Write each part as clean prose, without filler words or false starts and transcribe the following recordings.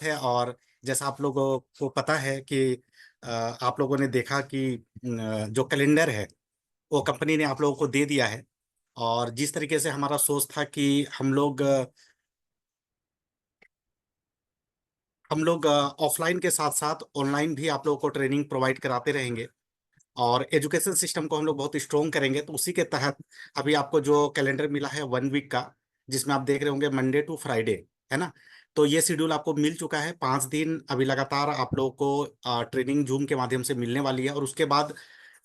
बात है। और जैसा आप लोगों को पता है कि आप लोगों ने देखा कि जो कैलेंडर है वो कंपनी ने आप लोगों को दे दिया है। और जिस तरीके से हमारा सोच था कि हम लोग ऑफलाइन के साथ साथ ऑनलाइन भी आप लोगों को ट्रेनिंग प्रोवाइड कराते रहेंगे और एजुकेशन सिस्टम को हम लोग बहुत स्ट्रोंग करेंगे। तो उसी के तहत अभी आपको जो कैलेंडर मिला है 1 वीक का, जिसमें आप देख रहे होंगे मंडे टू फ्राइडे, है ना। तो ये शेड्यूल आपको मिल चुका है। 5 दिन अभी लगातार आप लोगों को ट्रेनिंग जूम के माध्यम से मिलने वाली है। और उसके बाद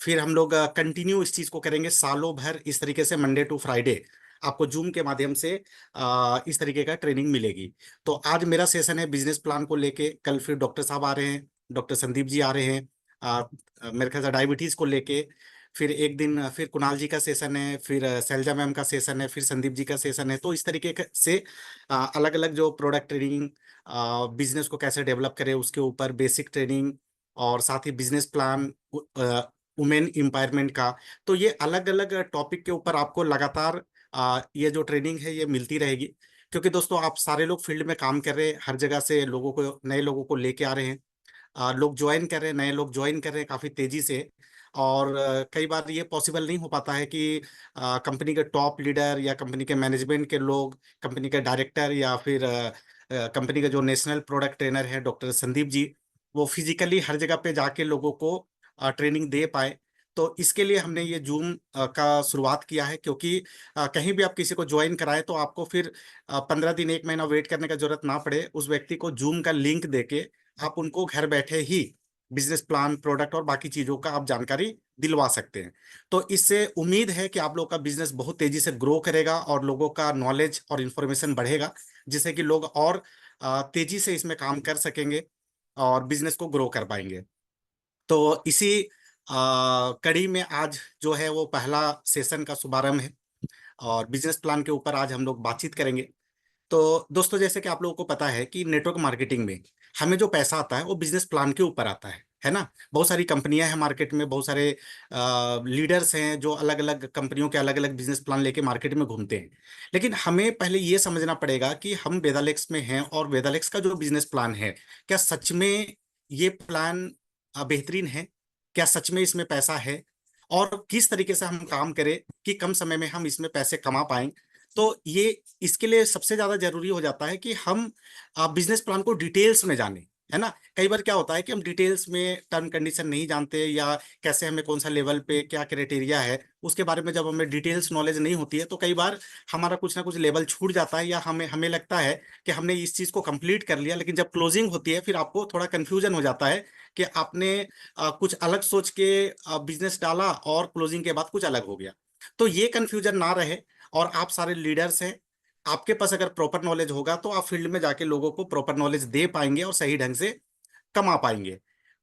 फिर हम लोग कंटिन्यू इस चीज़ को करेंगे सालों भर, इस तरीके से मंडे टू फ्राइडे आपको जूम के माध्यम से इस तरीके का ट्रेनिंग मिलेगी। तो आज मेरा सेशन है बिजनेस प्लान को लेके, कल फिर डॉक्टर साहब आ रहे हैं, डॉक्टर संदीप जी आ रहे हैं मेरे ख्याल से डायबिटीज को लेके। फिर एक दिन फिर कुणाल जी का सेशन है, फिर शैलजा मैम का सेशन है, फिर संदीप जी का सेशन है। तो इस तरीके से अलग अलग जो प्रोडक्ट ट्रेनिंग, बिजनेस को कैसे डेवलप करें उसके ऊपर बेसिक ट्रेनिंग, और साथ ही बिजनेस प्लान, वुमेन एम्पावरमेंट का। तो ये अलग अलग टॉपिक के ऊपर आपको लगातार ये जो ट्रेनिंग है ये मिलती रहेगी। क्योंकि दोस्तों आप सारे लोग फील्ड में काम कर रहे हैं, हर जगह से लोगों को, नए लोगों को लेके आ रहे हैं। लोग ज्वाइन कर रहे हैं, नए लोग ज्वाइन कर रहे हैं काफी तेजी से। और कई बार ये पॉसिबल नहीं हो पाता है कि कंपनी के टॉप लीडर या कंपनी के मैनेजमेंट के लोग, कंपनी के डायरेक्टर या फिर कंपनी के जो नेशनल प्रोडक्ट ट्रेनर है डॉक्टर संदीप जी, वो फिजिकली हर जगह पे जाके लोगों को ट्रेनिंग दे पाए। तो इसके लिए हमने ये जूम का शुरुआत किया है। क्योंकि कहीं भी आप किसी को ज्वाइन कराए तो आपको फिर 15 दिन 1 महीना वेट करने का जरूरत ना पड़े। उस व्यक्ति को जूम का लिंक देके आप उनको घर बैठे ही बिजनेस प्लान, प्रोडक्ट और बाकी चीजों का आप जानकारी दिलवा सकते हैं। तो इससे उम्मीद है कि आप लोग का बिजनेस बहुत तेजी से ग्रो करेगा और लोगों का नॉलेज और इन्फॉर्मेशन बढ़ेगा, जिससे कि लोग और तेजी से इसमें काम कर सकेंगे और बिजनेस को ग्रो कर पाएंगे। तो इसी कड़ी में आज जो है वो पहला सेशन का शुभारंभ है और बिजनेस प्लान के ऊपर आज हम लोग बातचीत करेंगे। तो दोस्तों जैसे कि आप लोगों को पता है कि नेटवर्क मार्केटिंग में हमें जो पैसा आता है वो बिजनेस प्लान के ऊपर आता है ना। बहुत सारी कंपनियां हैं मार्केट में, बहुत सारे लीडर्स हैं जो अलग अलग कंपनियों के अलग अलग बिजनेस प्लान लेके मार्केट में घूमते हैं। लेकिन हमें पहले ये समझना पड़ेगा कि हम वेदालेक्स में हैं और वेदालेक्स का जो बिजनेस प्लान है, क्या सच में ये प्लान बेहतरीन है? क्या सच में इसमें पैसा है? और किस तरीके से हम काम करें कि कम समय में हम इसमें पैसे कमा पाएं? तो ये, इसके लिए सबसे ज्यादा जरूरी हो जाता है कि हम बिजनेस प्लान को डिटेल्स में जानें, है ना। कई बार क्या होता है कि हम डिटेल्स में टर्म कंडीशन नहीं जानते, या कैसे हमें कौन सा लेवल पे क्या क्राइटेरिया है उसके बारे में जब हमें डिटेल्स नॉलेज नहीं होती है तो कई बार हमारा कुछ ना कुछ लेवल छूट जाता है, या हमें हमें लगता है कि हमने इस चीज को कंप्लीट कर लिया, लेकिन जब क्लोजिंग होती है फिर आपको थोड़ा कंफ्यूजन हो जाता है कि आपने कुछ अलग सोच के बिजनेस डाला और क्लोजिंग के बाद कुछ अलग हो गया। तो ये कंफ्यूजन ना रहे, और आप सारे लीडर्स हैं, आपके पास अगर प्रॉपर नॉलेज होगा तो आप फील्ड में जाके लोगों को प्रॉपर नॉलेज दे पाएंगे और सही ढंग से कमा पाएंगे।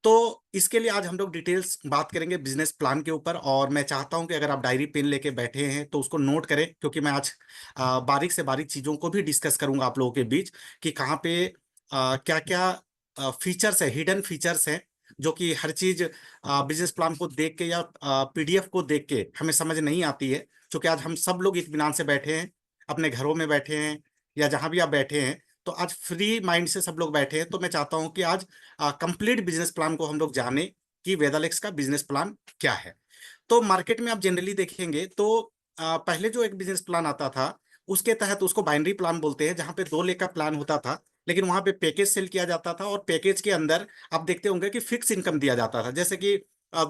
तो इसके लिए आज हम लोग डिटेल्स बात करेंगे बिजनेस प्लान के ऊपर। और मैं चाहता हूं कि अगर आप डायरी पेन लेके बैठे हैं तो उसको नोट करें, क्योंकि मैं आज बारीक से बारीक चीजों को भी डिस्कस करूंगा आप लोगों के बीच कि कहाँ पे क्या क्या फीचर्स है, हिडन फीचर्स हैं, जो कि हर चीज बिजनेस प्लान को देख के या पीडीएफ को देख के हमें समझ नहीं आती है। क्योंकि आज हम सब लोग इत्मीनान से बैठे हैं, अपने घरों में बैठे हैं, या जहां भी आप बैठे हैं, तो आज फ्री माइंड से सब लोग बैठे हैं। तो मैं चाहता हूं कि आज कंप्लीट बिजनेस प्लान को हम लोग जाने कि वेदालेक्स का बिजनेस प्लान क्या है। तो मार्केट में आप जनरली देखेंगे तो पहले जो एक बिजनेस प्लान आता था उसके तहत उसको बाइनरी प्लान बोलते हैं, जहां पे 2 लेग का प्लान होता था। लेकिन वहां पे पैकेज सेल किया जाता था, और पैकेज के अंदर आप देखते होंगे कि फिक्स इनकम दिया जाता था। जैसे कि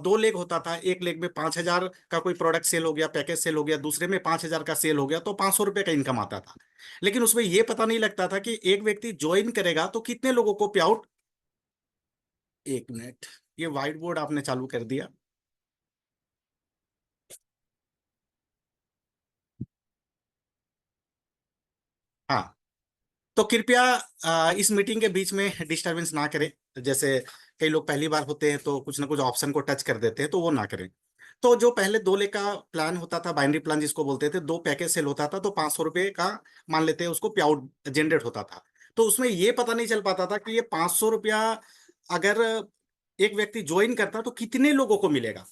2 लेग होता था, एक लेग में 5,000 का कोई प्रोडक्ट सेल हो गया, पैकेज सेल हो गया, दूसरे में 5,000 का सेल हो गया, तो 500 रुपये का इनकम आता था। लेकिन उसमें यह पता नहीं लगता था कि एक व्यक्ति ज्वाइन करेगा तो कितने लोगों को पे आउट। 1 मिनट, ये व्हाइट बोर्ड आपने चालू कर दिया। हाँ, तो कृपया इस मीटिंग के बीच में डिस्टरबेंस ना करें। जैसे कई लोग पहली बार होते हैं तो कुछ ना कुछ ऑप्शन को टच कर देते हैं, तो वो ना करें। तो जो पहले 2 लेग का प्लान होता था, बाइनरी प्लान जिसको बोलते थे, 2 पैकेज सेल होता था, तो 500 रुपये का मान लेते हैं उसको पे आउट जनरेट होता था। तो उसमें ये पता नहीं चल पाता था कि ये 500 रुपया अगर एक व्यक्ति ज्वाइन करता तो कितने लोगों को मिलेगा।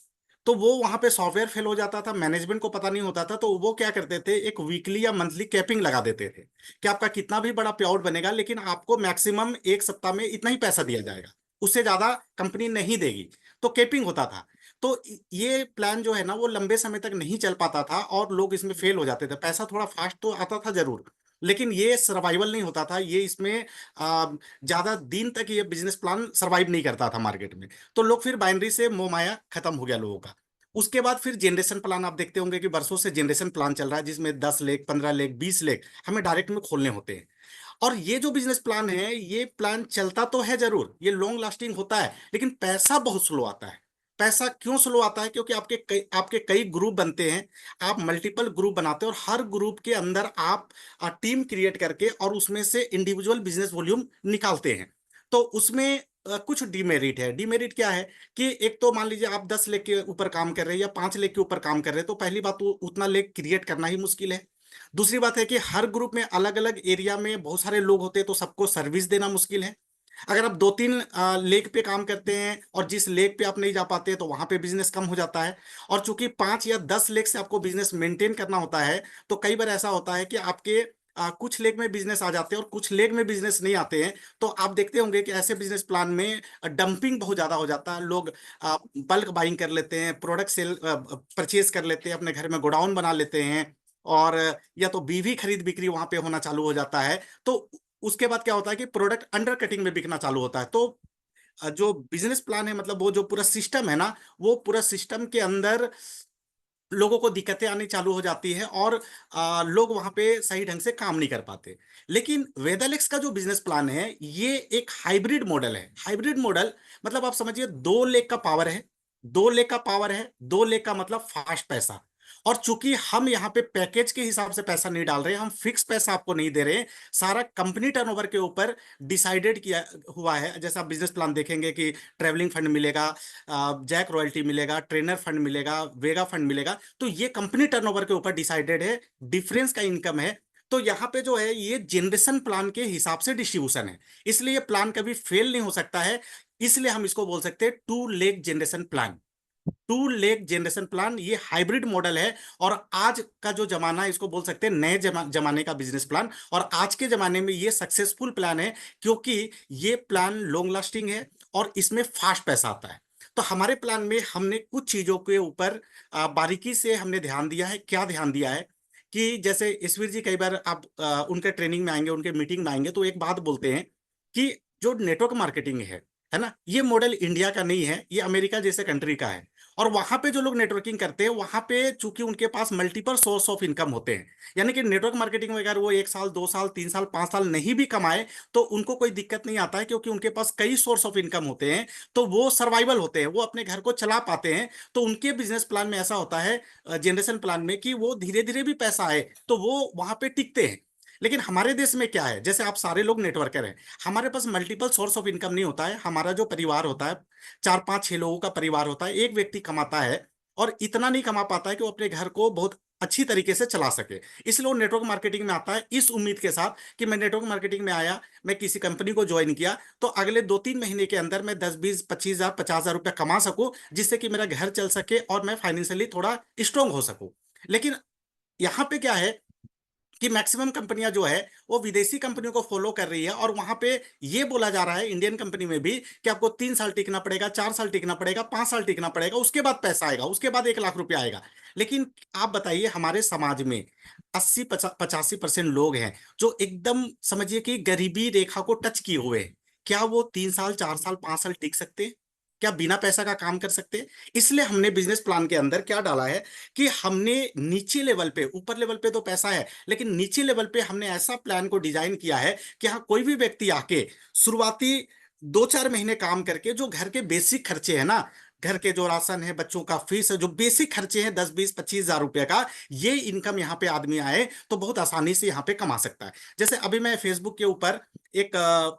तो वो वहां पे सॉफ्टवेयर फेल हो जाता था, मैनेजमेंट को पता नहीं होता था, तो वो क्या करते थे, एक वीकली या मंथली कैपिंग लगा देते थे कि आपका कितना भी बड़ा पे आउट बनेगा लेकिन आपको मैक्सिमम एक सप्ताह में इतना ही पैसा दिया जाएगा, उससे ज्यादा कंपनी नहीं देगी। तो कैपिंग होता था। तो ये प्लान जो है ना वो लंबे समय तक नहीं चल पाता था और लोग इसमें फेल हो जाते थे। पैसा थोड़ा फास्ट तो आता था जरूर, लेकिन ये सर्वाइवल नहीं होता था, ये इसमें ज्यादा दिन तक ये बिजनेस प्लान सर्वाइव नहीं करता था मार्केट में। तो लोग फिर बाइनरी से मोह माया खत्म हो गया लोगों का। उसके बाद फिर जनरेशन प्लान आप देखते होंगे कि वर्षों से जनरेशन प्लान चल रहा है जिसमें 10 लेख, 15 लेख, 20 लेख हमें डायरेक्ट में खोलने होते हैं। और ये जो बिजनेस प्लान है, ये प्लान चलता तो है जरूर, ये लॉन्ग लास्टिंग होता है, लेकिन पैसा बहुत स्लो आता है। पैसा क्यों स्लो आता है? क्योंकि आपके कई ग्रुप बनते हैं, आप मल्टीपल ग्रुप बनाते हैं और हर ग्रुप के अंदर आप टीम क्रिएट करके और उसमें से इंडिविजुअल बिजनेस वॉल्यूम निकालते हैं। तो उसमें कुछ डीमेरिट है। डीमेरिट क्या है कि एक तो मान लीजिए आप 10 लेख के ऊपर काम कर रहे हैं या 5 लेख के ऊपर काम कर रहे हैं, तो पहली बात तो उतना लेख क्रिएट करना ही मुश्किल है। दूसरी बात है कि हर ग्रुप में अलग अलग एरिया में बहुत सारे लोग होते हैं, तो सबको सर्विस देना मुश्किल है। अगर आप 2-3 लेख पे काम करते हैं और जिस लेख पे आप नहीं जा पाते तो वहां पे बिजनेस कम हो जाता है। और चूंकि 5 या 10 लेख से आपको बिजनेस मेंटेन करना होता है, तो कई बार ऐसा होता है कि आपके कुछ लेख में बिजनेस आ जाते हैं और कुछ लेख में बिजनेस नहीं आते हैं। तो आप देखते होंगे कि ऐसे बिजनेस प्लान में डंपिंग बहुत ज्यादा हो जाता है। लोग बल्क बाइंग कर लेते हैं, प्रोडक्ट सेल परचेज कर लेते हैं, अपने घर में गोडाउन बना लेते हैं, और या तो बीवी खरीद बिक्री वहां पे होना चालू हो जाता है। तो उसके बाद क्या होता है कि प्रोडक्ट अंडर कटिंग में बिकना चालू होता है। तो जो बिजनेस प्लान है, मतलब वो जो पूरा सिस्टम है ना, वो पूरा सिस्टम के अंदर लोगों को दिक्कतें आनी चालू हो जाती है और लोग वहां पे सही ढंग से काम नहीं कर पाते। लेकिन वेदालेक्स का जो बिजनेस प्लान है, ये एक हाइब्रिड मॉडल है। हाइब्रिड मॉडल मतलब आप समझिए 2 लेख का पावर है। 2 लेख का पावर है, 2 लेख का मतलब फास्ट पैसा। और चूंकि हम यहाँ पे पैकेज के हिसाब से पैसा नहीं डाल रहे, हम फिक्स पैसा आपको नहीं दे रहे, सारा कंपनी टर्नओवर के ऊपर डिसाइडेड किया हुआ है। जैसे आप बिजनेस प्लान देखेंगे कि ट्रेवलिंग फंड मिलेगा, जैक रॉयल्टी मिलेगा, ट्रेनर फंड मिलेगा, वेगा फंड मिलेगा, तो ये कंपनी टर्नओवर के ऊपर डिसाइडेड है, डिफरेंस का इनकम है। तो यहाँ पे जो है ये जनरेशन प्लान के हिसाब से डिस्ट्रीब्यूशन है, इसलिए ये प्लान कभी फेल नहीं हो सकता है। इसलिए हम इसको बोल सकते हैं 2 लेख जनरेशन प्लान। 2 लेख जनरेशन प्लान ये हाइब्रिड मॉडल है। और आज का जो जमाना है, इसको बोल सकते हैं नए जमाने का बिजनेस प्लान। और आज के जमाने में ये सक्सेसफुल प्लान है, क्योंकि ये प्लान लॉन्ग लास्टिंग है और इसमें फास्ट पैसा आता है। तो हमारे प्लान में हमने कुछ चीजों के ऊपर बारीकी से हमने ध्यान दिया है। क्या ध्यान दिया है कि जैसे ईश्वर जी कई बार आप उनके ट्रेनिंग में आएंगे, उनके मीटिंग में आएंगे, तो एक बात बोलते हैं कि जो नेटवर्क मार्केटिंग है ना, ये मॉडल इंडिया का नहीं है, ये अमेरिका जैसे कंट्री का है। और वहां पे जो लोग नेटवर्किंग करते हैं, वहां पे चूंकि उनके पास मल्टीपल सोर्स ऑफ इनकम होते हैं, यानी कि नेटवर्क मार्केटिंग में अगर वो 1 साल, 2 साल, 3 साल, 5 साल नहीं भी कमाए, तो उनको कोई दिक्कत नहीं आता है, क्योंकि उनके पास कई सोर्स ऑफ इनकम होते हैं। तो वो सर्वाइवल होते हैं, वो अपने घर को चला पाते हैं। तो उनके बिजनेस प्लान में ऐसा होता है, जनरेशन प्लान में, कि वो धीरे धीरे भी पैसा आए तो वो वहां पे टिकते हैं। लेकिन हमारे देश में क्या है, जैसे आप सारे लोग नेटवर्कर हैं, हमारे पास मल्टीपल सोर्स ऑफ इनकम नहीं होता है। हमारा जो परिवार होता है, 4, 5, 6 लोगों का परिवार होता है, एक व्यक्ति कमाता है और इतना नहीं कमा पाता है कि वो अपने घर को बहुत अच्छी तरीके से चला सके। इसलिए वो नेटवर्क मार्केटिंग में आता है इस उम्मीद के साथ कि मैं नेटवर्क मार्केटिंग में आया, मैं किसी कंपनी को ज्वाइन किया, तो अगले 2-3 महीने के अंदर मैं 10, 20, 25 हजार, 50 हजार रुपया कमा सकूं, जिससे कि मेरा घर चल सके और मैं फाइनेंशियली थोड़ा स्ट्रांग हो सकूं। लेकिन यहाँ पे क्या है कि मैक्सिमम कंपनियां जो है वो विदेशी कंपनियों को फॉलो कर रही है, और वहां पे ये बोला जा रहा है इंडियन कंपनी में भी कि आपको 3 साल टिकना पड़ेगा, 4 साल टिकना पड़ेगा, 5 साल टिकना पड़ेगा, उसके बाद पैसा आएगा, उसके बाद 1 लाख रुपया आएगा। लेकिन आप बताइए, हमारे समाज में 80-85% लोग हैं जो एकदम समझिए कि गरीबी रेखा को टच किए हुए हैं। क्या वो 3 साल, 4 साल, 5 साल टिक सकते हैं? क्या बिना पैसा का काम कर सकते हैं? इसलिए हमने बिजनेस प्लान के अंदर क्या डाला है कि हमने नीचे लेवल पे, ऊपर लेवल पे तो पैसा है, लेकिन नीचे लेवल पे हमने ऐसा प्लान को डिजाइन किया है कि हाँ, कोई भी व्यक्ति आके शुरुआती 2-4 महीने काम करके जो घर के बेसिक खर्चे हैं ना, घर के जो राशन है, बच्चों का फीस है, जो बेसिक खर्चे हैं 10, 20, 25 हजार रुपए का, ये इनकम यहाँ पे आदमी आए तो बहुत आसानी से यहाँ पे कमा सकता है। जैसे अभी मैं फेसबुक के ऊपर एक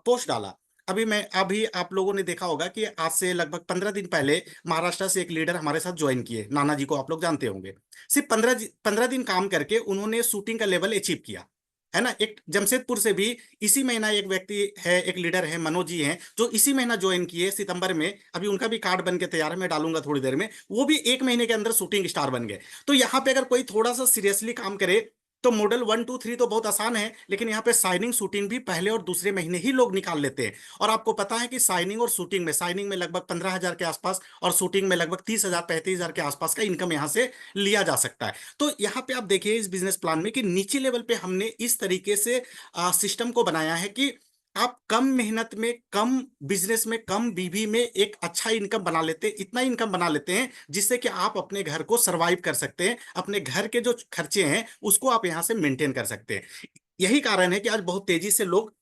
पोस्ट डाला। अभी आप लोगों ने देखा होगा कि आज से लगभग 15 दिन पहले महाराष्ट्र से एक लीडर हमारे साथ ज्वाइन किए, नाना जी को आप लोग जानते होंगे। सिर्फ 15 15 दिन काम करके उन्होंने शूटिंग का लेवल अचीव किया। है ना। एक जमशेदपुर से भी इसी महीना एक व्यक्ति है, एक लीडर है, मनोज जी हैं, जो इसी महीना ज्वाइन किए सितंबर में। अभी उनका भी कार्ड बन के तैयार है, मैं डालूंगा थोड़ी देर में। वो भी 1 महीने के अंदर शूटिंग स्टार बन गए। तो यहाँ पे अगर कोई थोड़ा सा सीरियसली काम करे तो मॉडल 1 2 3 तो बहुत आसान है, लेकिन यहाँ पे साइनिंग शूटिंग भी पहले और दूसरे महीने ही लोग निकाल लेते हैं। और आपको पता है कि साइनिंग में लगभग 15,000 के आसपास और शूटिंग में लगभग 30,000 35,000 के आसपास का इनकम यहाँ से लिया जा सकता है। तो यहाँ पे आप देखिए इस बिजनेस प्लान में कि नीचे लेवल पे हमने इस तरीके से सिस्टम को बनाया है कि आप कम मेहनत में, कम बिजनेस में, कम बीवी में एक अच्छा इनकम बना लेते हैं, इतना इनकम बना लेते हैं जिससे कि आप अपने घर को सरवाइव कर सकते हैं, अपने घर के जो खर्चे हैं उसको आप यहां से मेंटेन कर सकते हैं। यही कारण है कि आज बहुत तेजी से लोग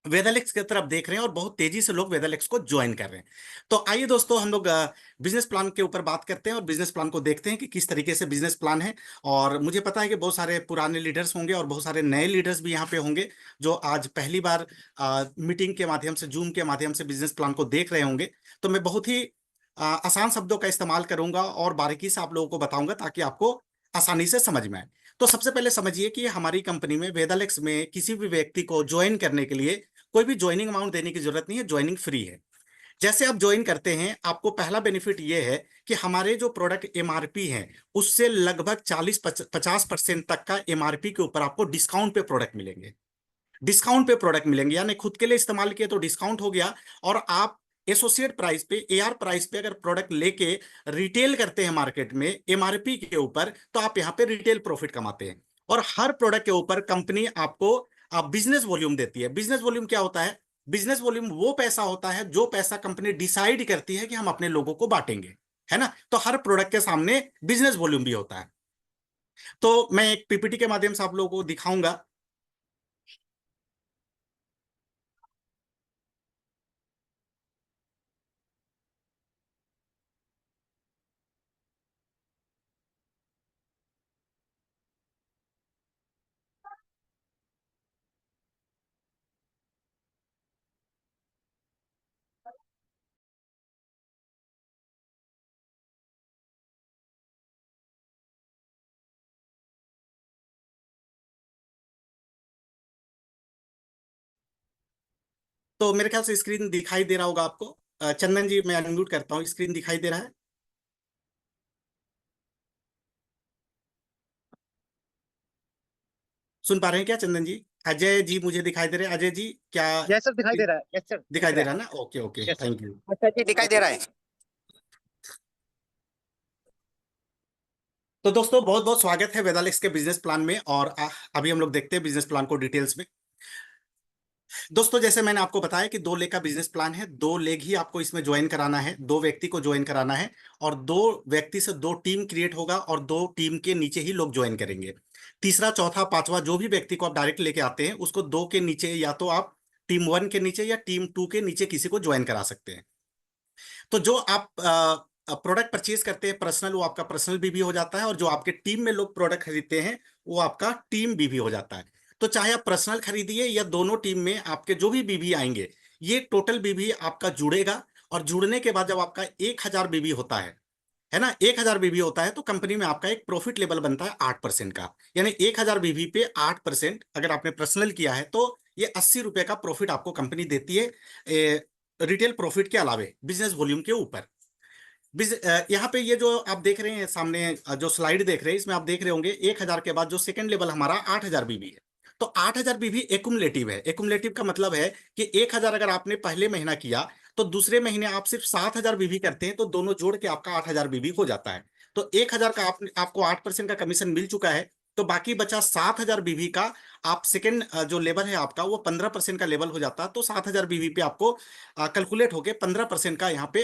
वेदालेक्स की तरफ देख रहे हैं और बहुत तेजी से लोग वेदालेक्स को ज्वाइन कर रहे हैं। तो आइए दोस्तों, हम लोग बिजनेस प्लान के ऊपर बात करते हैं और बिजनेस प्लान को देखते हैं कि किस तरीके से बिजनेस प्लान है। और मुझे पता है कि बहुत सारे पुराने लीडर्स होंगे और बहुत सारे नए लीडर्स भी यहाँ पे होंगे जो आज पहली बार मीटिंग के माध्यम से, जूम के माध्यम से बिजनेस प्लान को देख रहे होंगे। तो मैं बहुत ही आसान शब्दों का इस्तेमाल करूंगा और बारीकी से आप लोगों को बताऊंगा ताकि आपको आसानी से समझ में आए। तो सबसे पहले समझिए कि हमारी कंपनी में, वेदालेक्स में, किसी भी व्यक्ति को ज्वाइन करने के लिए कोई भी ज्वाइनिंग अमाउंट देने की जरूरत नहीं है, ज्वाइनिंग फ्री है। जैसे आप ज्वाइन करते हैं, आपको पहला बेनिफिट ये है कि हमारे जो प्रोडक्ट एमआरपी है उससे लगभग 40-50% तक का एमआरपी के ऊपर आपको डिस्काउंट पे प्रोडक्ट मिलेंगे। डिस्काउंट पे प्रोडक्ट मिलेंगे, यानी खुद के लिए इस्तेमाल किए तो डिस्काउंट हो गया। और आप एसोसिएट प्राइस पे, एआर प्राइस पे अगर प्रोडक्ट लेके रिटेल करते हैं मार्केट में एमआरपी के ऊपर, तो आप यहाँ पे रिटेल प्रॉफिट कमाते हैं। और हर प्रोडक्ट के ऊपर कंपनी आपको बिजनेस वॉल्यूम देती है। बिजनेस वॉल्यूम क्या होता है? बिजनेस वॉल्यूम वो पैसा होता है जो पैसा कंपनी डिसाइड करती है कि हम अपने लोगों को बांटेंगे, है ना। तो हर प्रोडक्ट के सामने बिजनेस वॉल्यूम भी होता है। तो मैं एक पीपीटी के माध्यम से आप लोगों को दिखाऊंगा। तो मेरे ख्याल से स्क्रीन दिखाई दे रहा होगा आपको। चंदन जी, मैं अनम्यूट करता हूँ, स्क्रीन दिखाई दे रहा है? सुन पा रहे हैं क्या चंदन जी? अजय जी मुझे दिखाई दे रहे हैं। अजय जी क्या यस सर, दिखाई दे रहा है। यस सर, दिखाई दिख दे रहा रहा है। है ना? Okay okay, yes sir. Thank you. अच्छा जी, दिखाई दे रहा है। तो दोस्तों, बहुत बहुत स्वागत है वेदालेक्स के बिजनेस प्लान में। और अभी हम लोग देखते हैं बिजनेस प्लान को डिटेल्स में। दोस्तों, जैसे मैंने आपको बताया कि 2 लेग का बिजनेस प्लान है। 2 लेग ही आपको इसमें ज्वाइन कराना है, 2 व्यक्ति को ज्वाइन कराना है। और 2 व्यक्ति से 2 टीम क्रिएट होगा और 2 टीम के नीचे ही लोग ज्वाइन करेंगे। तीसरा, चौथा, पांचवा जो भी व्यक्ति को आप डायरेक्ट लेके आते हैं उसको 2 के नीचे, या तो आप टीम 1 के नीचे या टीम 2 के नीचे किसी को ज्वाइन करा सकते हैं। तो जो आप प्रोडक्ट परचेज करते हैं पर्सनल, वो आपका पर्सनल बीवी हो जाता है। और जो आपके टीम में लोग प्रोडक्ट खरीदते हैं वो आपका टीम बीवी हो जाता है। तो चाहे आप पर्सनल खरीदिए या दोनों टीम में आपके जो भी बीवी आएंगे, ये टोटल बीवी आपका जुड़ेगा। और जुड़ने के बाद जब आपका 1,000 बीवी होता है ना, 1,000 बीवी होता है तो कंपनी में आपका एक प्रॉफिट लेवल बनता है 8% का। यानी 1,000 बीवी पे 8%, अगर आपने पर्सनल किया है तो ये 80 रुपए का प्रॉफिट आपको कंपनी देती है, रिटेल प्रॉफिट के अलावे, बिजनेस वॉल्यूम के ऊपर। यहाँ पे ये जो आप देख रहे हैं सामने, जो स्लाइड देख रहे हैं, इसमें आप देख रहे होंगे 1,000 के बाद जो सेकंड लेवल हमारा 8,000 बीवी है। तो 8,000 बीवी एकुमुलेटिव है। एकुमुलेटिव का मतलब है कि 1,000 अगर आपने पहले महीना किया तो दूसरे महीने आप सिर्फ 7,000 बीवी करते हैं तो दोनों जोड़ के आपका 8,000 बीवी हो जाता है। तो 1,000 का आपको 8% का कमीशन मिल चुका है। तो बाकी बचा 7,000 बीवी का, आप सेकंड जो लेवल है आपका वो 15% का लेवल हो जाता है। तो 7,000 बीवी पे आपको कैलकुलेट होके 15% का यहाँ पे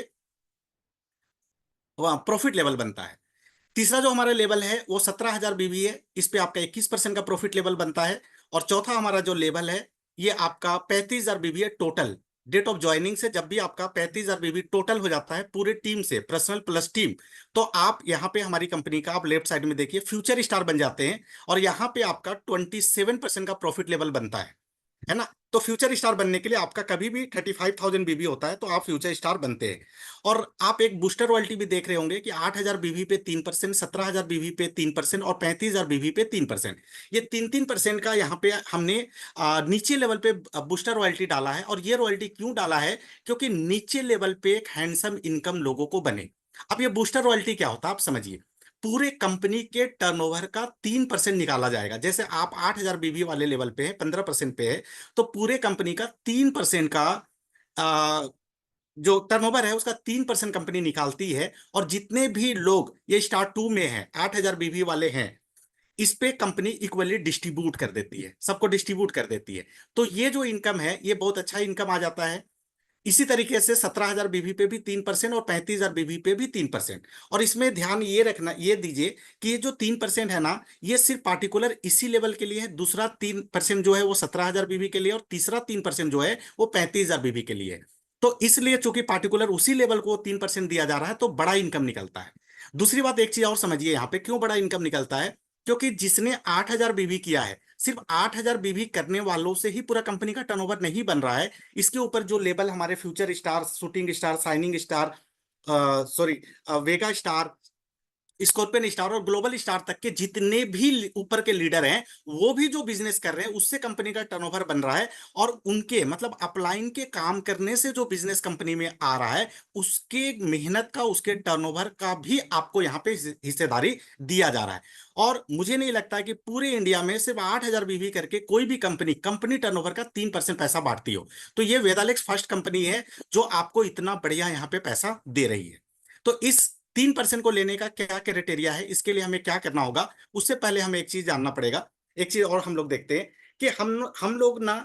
प्रॉफिट लेवल बनता है। तीसरा जो हमारा लेवल है वो 17,000 बीवी है, इस पे आपका 21% का प्रॉफिट लेवल बनता है। और चौथा हमारा जो लेवल है ये आपका 35,000 बीवी है टोटल। डेट ऑफ ज्वाइनिंग से जब भी आपका 35,000 बीवी टोटल हो जाता है पूरे टीम से, पर्सनल प्लस टीम, तो आप यहाँ पे हमारी कंपनी का, आप लेफ्ट साइड में देखिए, फ्यूचर स्टार बन जाते हैं। और यहाँ पे आपका 27% का प्रॉफिट लेवल बनता है। है ना। तो फ्यूचर स्टार बनने के लिए आपका कभी भी 35,000 बीबी होता है तो आप फ्यूचर स्टार बनते हैं। और आप एक बूस्टर रॉयल्टी भी देख रहे होंगे कि 8,000 बीवी पे 3%, 17,000 बीवी पे 3% और 35,000 बीवी पे 3%। ये 3-3% का यहाँ पे हमने नीचे लेवल पे बूस्टर रॉयल्टी डाला है। और ये रॉयल्टी क्यों डाला है? क्योंकि नीचे लेवल पे एक हैंडसम इनकम लोगों को बने। अब ये बूस्टर रॉयल्टी क्या होता है आप समझिए। पूरे कंपनी के टर्नओवर का 3% निकाला जाएगा। जैसे आप 8,000 बीवी वाले लेवल पे है, 15% पे है, तो पूरे कंपनी का 3% का आ, जो टर्नओवर है उसका 3% कंपनी निकालती है। और जितने भी लोग ये स्टार टू में हैं, 8,000 बीवी वाले हैं, इस पे कंपनी इक्वली डिस्ट्रीब्यूट कर देती है, सबको डिस्ट्रीब्यूट कर देती है। तो ये जो इनकम है ये बहुत अच्छा इनकम आ जाता है। इसी तरीके से 17,000 बीवी पे भी 3% और 35,000 बीवी पे भी 3%। और इसमें ध्यान ये रखना, ये दीजिए कि ये जो 3% है ना, ये सिर्फ पार्टिकुलर इसी लेवल के लिए है। दूसरा 3% जो है वो 17,000 बीवी के लिए, और तीसरा 3% जो है वो 35,000 बीवी के लिए है। तो इसलिए चूंकि पार्टिकुलर उसी लेवल को 3% दिया जा रहा है तो बड़ा इनकम निकलता है। दूसरी बात, एक चीज और समझिए यहाँ पे क्यों बड़ा इनकम निकलता है। क्योंकि जिसने 8,000 बीवी किया है, सिर्फ 8,000 बीवी करने वालों से ही पूरा कंपनी का टर्नओवर नहीं बन रहा है। इसके ऊपर जो लेबल हमारे future star, shooting star, shining star, sorry, Vega star, scorpion star और ग्लोबल स्टार तक के जितने भी ऊपर के लीडर हैं, वो भी जो बिजनेस कर रहे हैं उससे कंपनी का टर्नओवर बन रहा है। और उनके मतलब अपलाइन के काम करने से जो बिजनेस कंपनी में आ रहा है, उसके मेहनत का, उसके टर्नओवर का भी आपको यहाँ पे हिस्सेदारी दिया जा रहा है। और मुझे नहीं लगता है कि पूरे इंडिया में सिर्फ 8,000 बीवी करके कोई भी कंपनी कंपनी टर्नओवर का 3% पैसा बांटती हो। तो ये वेदालेक्स फर्स्ट कंपनी है जो आपको इतना बढ़िया यहाँ पे पैसा दे रही है। तो इस 3% को लेने का क्या क्राइटेरिया है, इसके लिए हमें क्या करना होगा, उससे पहले हमें एक चीज जानना पड़ेगा। एक चीज और हम लोग देखते हैं कि हम लोग ना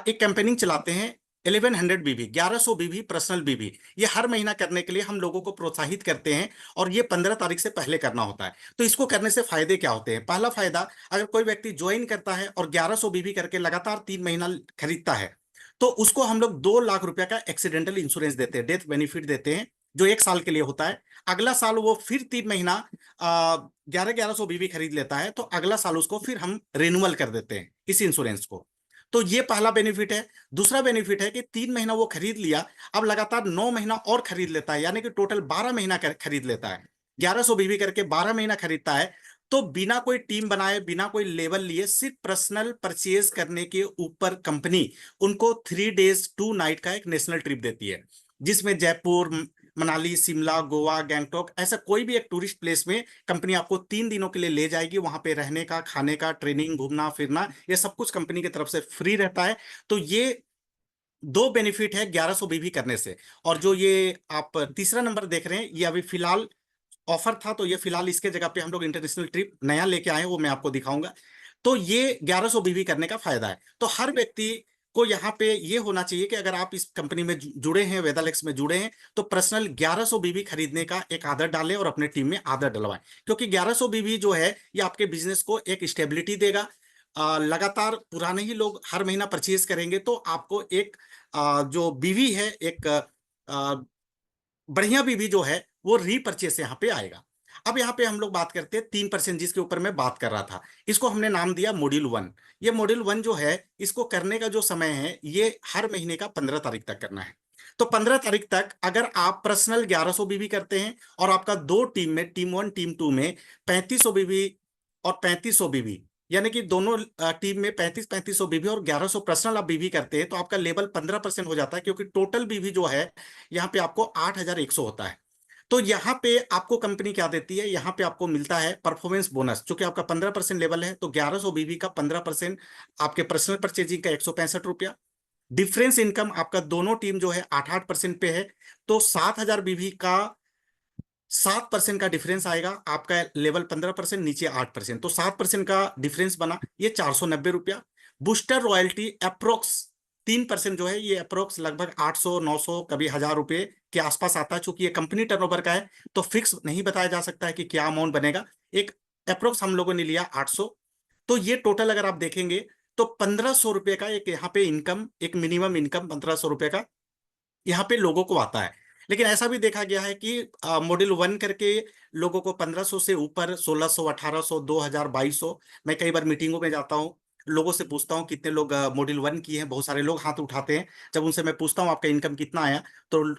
एक कैंपेनिंग चलाते हैं। 1100 बीबी, 1100 बीबी पर्सनल बीबी, ये हर महीना करने के लिए हम लोगों को प्रोत्साहित करते हैं। और ये 15 तारीख से पहले करना होता है। तो इसको करने से फायदे क्या होते हैं? पहला फायदा, अगर कोई व्यक्ति ज्वाइन करता है और 1100 बीबी करके लगातार 3 महीना खरीदता है, तो उसको हम लोग 2 लाख रुपए का एक्सीडेंटल इंश्योरेंस देते हैं, डेथ बेनिफिट देते हैं, जो 1 साल के लिए होता है। अगला साल वो फिर 3 महीना 11,1100 बीवी खरीद लेता है, तो अगला साल उसको फिर हम रिन्यूअल कर देते हैं इस इंश्योरेंस को। तो ये पहला बेनिफिट है। दूसरा बेनिफिट है कि 3 महीना वो खरीद लिया, अब लगातार 9 महीना और खरीद लेता है, यानी कि टोटल 12 महीना खरीद लेता है। 1100 बीवी करके 12 महीना खरीदता है। तो बिना कोई टीम बनाए, बिना कोई लेवल लिए, सिर्फ पर्सनल परचेज करने के ऊपर कंपनी उनको 3 डेज 2 नाइट का एक नेशनल ट्रिप देती है, जिसमें जयपुर, मनाली, शिमला, गोवा, गैंगटॉक, ऐसा कोई भी एक टूरिस्ट प्लेस में कंपनी आपको 3 दिनों के लिए ले जाएगी। वहां पे रहने का, खाने का, ट्रेनिंग, घूमना फिरना, ये सब कुछ कंपनी की तरफ से फ्री रहता है। तो ये दो बेनिफिट है 1100 बीवी करने से। और जो ये आप तीसरा नंबर देख रहे हैं, ये अभी फिलहाल ऑफर था, तो ये फिलहाल इसके जगह पे हम लोग इंटरनेशनल ट्रिप नया लेके आए हैं, वो मैं आपको दिखाऊंगा। तो ये 1100 बीवी करने का फायदा है। तो हर व्यक्ति को यहाँ पे ये होना चाहिए कि अगर आप इस कंपनी में जुड़े हैं, वेदालेक्स में जुड़े हैं, तो पर्सनल 1100 बीवी खरीदने का एक आदत डालें और अपने टीम में आदत डलवाएं। क्योंकि 1100 बीवी जो है ये आपके बिजनेस को एक स्टेबिलिटी देगा। लगातार पुराने ही लोग हर महीना परचेज करेंगे, तो आपको एक जो बीवी है, एक बढ़िया बीवी जो है वो रीपरचेस यहाँ पे आएगा। अब यहाँ पे हम लोग बात करते हैं 3%, जिसके ऊपर मैं बात कर रहा था। इसको हमने नाम दिया मॉड्यूल 1। ये मॉड्यूल 1 जो है, इसको करने का जो समय है ये हर महीने का 15 तारीख तक करना है। तो 15 तारीख तक अगर आप पर्सनल 1100 बीवी करते हैं और आपका दो टीम में, टीम 1 टीम 2 में 3500 बीवी और 3500 बीवी, यानी कि दोनों टीम में 3500 बीवी और 1100 पर्सनल आप बीवी करते हैं, तो आपका लेवल 15% हो जाता है। क्योंकि टोटल बीवी जो है यहाँ पे आपको 8,100 होता है। तो यहाँ पे आपको कंपनी क्या देती है, यहाँ पे आपको मिलता है परफॉर्मेंस बोनस। चूंकि आपका 15% लेवल है, तो 1100 बीवी का 15% आपके पर्सनल परचेजिंग का 165 रुपया। डिफरेंस इनकम आपका दोनों टीम जो है 8-8% पे है, तो 7,000 बीवी का 7% का डिफरेंस आएगा। आपका लेवल 15%, नीचे 8%, तो 7% का डिफरेंस बना, ये 490 रुपया। बूस्टर रॉयल्टी अप्रोक्स 3% जो है, ये अप्रोक्स लगभग 800-900, कभी 1,000 रुपए के आसपास आता है। चूंकि ये कंपनी टर्नओवर का है तो फिक्स नहीं बताया जा सकता है कि क्या अमाउंट बनेगा। एक अप्रोक्स हम लोगों ने लिया 800। तो ये टोटल अगर आप देखेंगे तो 1,500 रुपए का एक यहाँ पे इनकम, एक मिनिमम इनकम 1,500 रुपए का यहाँ पे लोगों को आता है। लेकिन ऐसा भी देखा गया है कि मॉड्यूल 1 करके लोगों को 1,500 से ऊपर 1,600, 1,800, 2,000, 2,200, मैं कई बार मीटिंगों में जाता हूँ, लोगों से पूछता हूँ कितने लोग मॉड्यूल 1 किए हैं, बहुत सारे लोग हाथ उठाते हैं। जब उनसे मैं पूछता हूँ आपका इनकम कितना आया, तो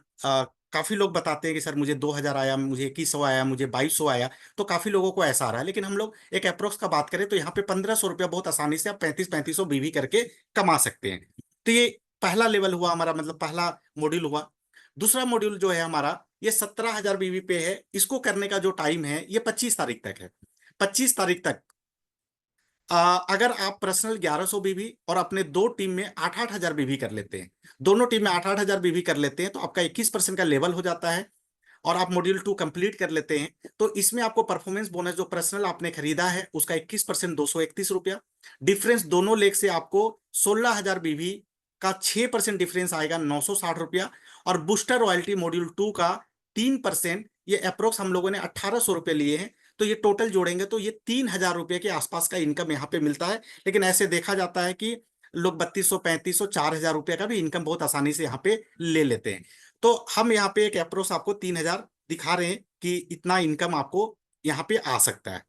काफी लोग बताते हैं कि सर मुझे 2000 आया, मुझे 2100 आया, मुझे 2200 आया। तो काफी लोगों को ऐसा आ रहा है। लेकिन हम लोग एक अप्रोक्स का बात करें तो यहाँ पे 1500 रुपया बहुत आसानी से आप 3500 बीवी करके कमा सकते हैं। तो ये पहला लेवल हुआ हमारा, मतलब पहला मॉड्यूल हुआ। दूसरा मॉड्यूल जो है हमारा, ये 17,000 बीवी पे है। इसको करने का जो टाइम है ये 25 तारीख तक है। 25 तारीख तक अगर आप पर्सनल 1100 बीवी और अपने दो टीम में 8-8 हजार बीवी कर लेते हैं, दोनों टीम में 8-8 हजार बीवी कर लेते हैं, तो आपका 21% का लेवल हो जाता है और आप मॉड्यूल 2 कंप्लीट कर लेते हैं। तो इसमें आपको परफॉर्मेंस बोनस जो पर्सनल आपने खरीदा है उसका 21%, 231 रुपया। डिफरेंस दोनों लेग से आपको 16,000 बीवी का 6% डिफरेंस आएगा, 960 रुपया। और बूस्टर रॉयल्टी मॉड्यूल 2 का 3%, ये अप्रोक्स हम लोगों ने 1800 रुपये लिए हैं। तो ये टोटल जोड़ेंगे तो ये 3,000 रुपये के आसपास का इनकम यहाँ पे मिलता है। लेकिन ऐसे देखा जाता है कि लोग 3200, 3500, 4,000 रुपये का भी इनकम बहुत आसानी से यहाँ पे ले लेते हैं। तो हम यहाँ पे एक अप्रोक्स आपको 3,000 दिखा रहे हैं कि इतना इनकम आपको यहाँ पे आ सकता है।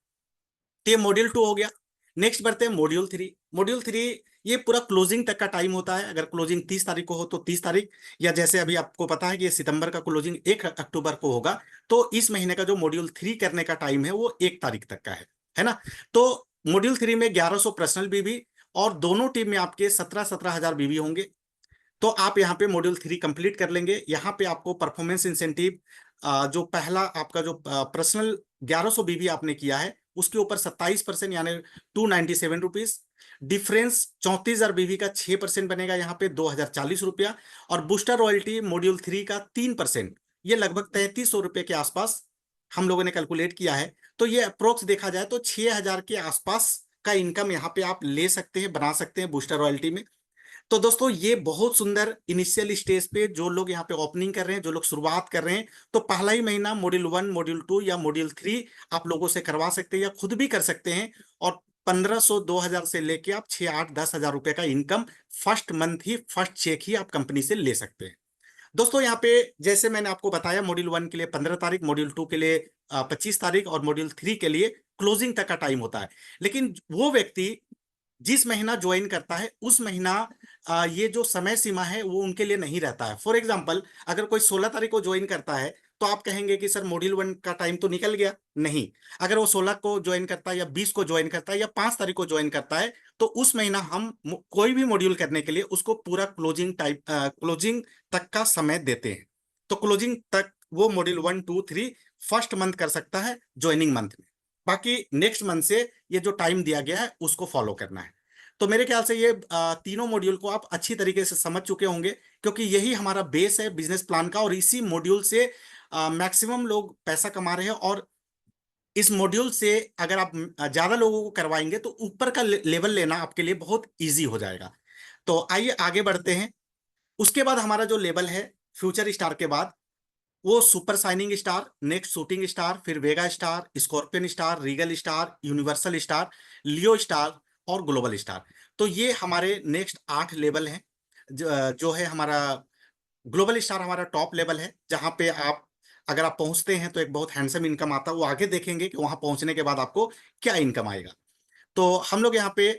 तो ये मॉड्यूल 2 हो गया। नेक्स्ट बढ़ते हैं मॉड्यूल 3। मॉड्यूल 3 ये पूरा क्लोजिंग तक का टाइम होता है। अगर क्लोजिंग 30 तारीख को हो तो 30 तारीख, या जैसे अभी आपको पता है कि ये सितंबर का क्लोजिंग 1 अक्टूबर को होगा, तो इस महीने का जो मॉड्यूल 3 करने का टाइम है वो 1 तारीख तक का है ना। तो मॉड्यूल 3 में 1100 पर्सनल बीवी और दोनों टीम में आपके 17-17 हजार बीवी होंगे। तो आप यहाँ पे मॉड्यूल 3 कंप्लीट कर लेंगे। यहाँ पे आपको परफॉर्मेंस इंसेंटिव, जो पहला आपका जो पर्सनल 1100 बीवी आपने किया है उसके ऊपर 27% यानी 297 रुपीज। डिफरेंस 34,000 बीवी का 6% बनेगा, यहाँ पे 2,040 रुपया। और बूस्टर रॉयल्टी मॉड्यूल 3 का 3%, ये लगभग 3300 रुपये के आसपास हम लोगों ने कैलकुलेट किया है। तो ये अप्रोक्स देखा जाए तो 6,000 के आसपास का इनकम यहाँ पे आप ले सकते हैं, बना सकते हैं बूस्टर रॉयल्टी में। तो दोस्तों ये बहुत सुंदर इनिशियल स्टेज पे जो लोग यहाँ पे ओपनिंग कर रहे हैं, जो लोग शुरुआत कर रहे हैं, तो पहला ही महीना मॉड्यूल 1, मॉड्यूल 2 या मॉड्यूल 3 आप लोगों से करवा सकते हैं या खुद भी कर सकते हैं। और 1500, 2,000 से लेके आप 6, 8, 10 हजार रुपए का इनकम फर्स्ट मंथ ही, फर्स्ट चेक ही आप कंपनी से ले सकते हैं। दोस्तों यहाँ पे जैसे मैंने आपको बताया, मॉड्यूल 1 के लिए 15 तारीख, मॉड्यूल 2 के लिए 25 तारीख और मॉड्यूल 3 के लिए क्लोजिंग तक का टाइम होता है। लेकिन वो व्यक्ति जिस महीना ज्वाइन करता है उस महीना ये जो समय सीमा है वो उनके लिए नहीं रहता है। फॉर एग्जाम्पल, अगर कोई 16 तारीख को ज्वाइन करता है तो आप कहेंगे कि सर मॉड्यूल 1 का टाइम तो निकल गया। नहीं, अगर वो 16 को ज्वाइन करता है या 20 को ज्वाइन करता है या 5 तारीख को ज्वाइन करता है, तो उस महीना हम कोई भी मॉड्यूल करने के लिए उसको पूरा क्लोजिंग तक का समय देते हैं। तो क्लोजिंग तक वो मॉड्यूल 1, 2, 3 फर्स्ट मंथ कर सकता है ज्वाइनिंग मंथ में। बाकी नेक्स्ट मंथ से ये जो टाइम दिया गया है उसको फॉलो करना है। तो मेरे ख्याल से ये तीनों मॉड्यूल को आप अच्छी तरीके से समझ चुके होंगे, क्योंकि यही हमारा बेस है बिजनेस प्लान का, और इसी मॉड्यूल से मैक्सिमम लोग पैसा कमा रहे हैं। और इस मॉड्यूल से अगर आप ज्यादा लोगों को करवाएंगे तो ऊपर का लेवल लेना आपके लिए बहुत इजी हो जाएगा। तो आइए आगे बढ़ते हैं। उसके बाद हमारा जो लेवल है फ्यूचर स्टार के बाद, वो super shining star, next shooting star, फिर Vega star, scorpion star, regal star, universal star, Leo star और ग्लोबल स्टार। तो ये हमारे नेक्स्ट 8 लेवल हैं। जो है हमारा ग्लोबल स्टार हमारा टॉप लेवल है, जहां पे आप अगर आप पहुंचते हैं तो एक बहुत हैंडसम इनकम आता है। वो आगे देखेंगे कि वहां पहुंचने के बाद आपको क्या इनकम आएगा। तो हम लोग यहाँ पे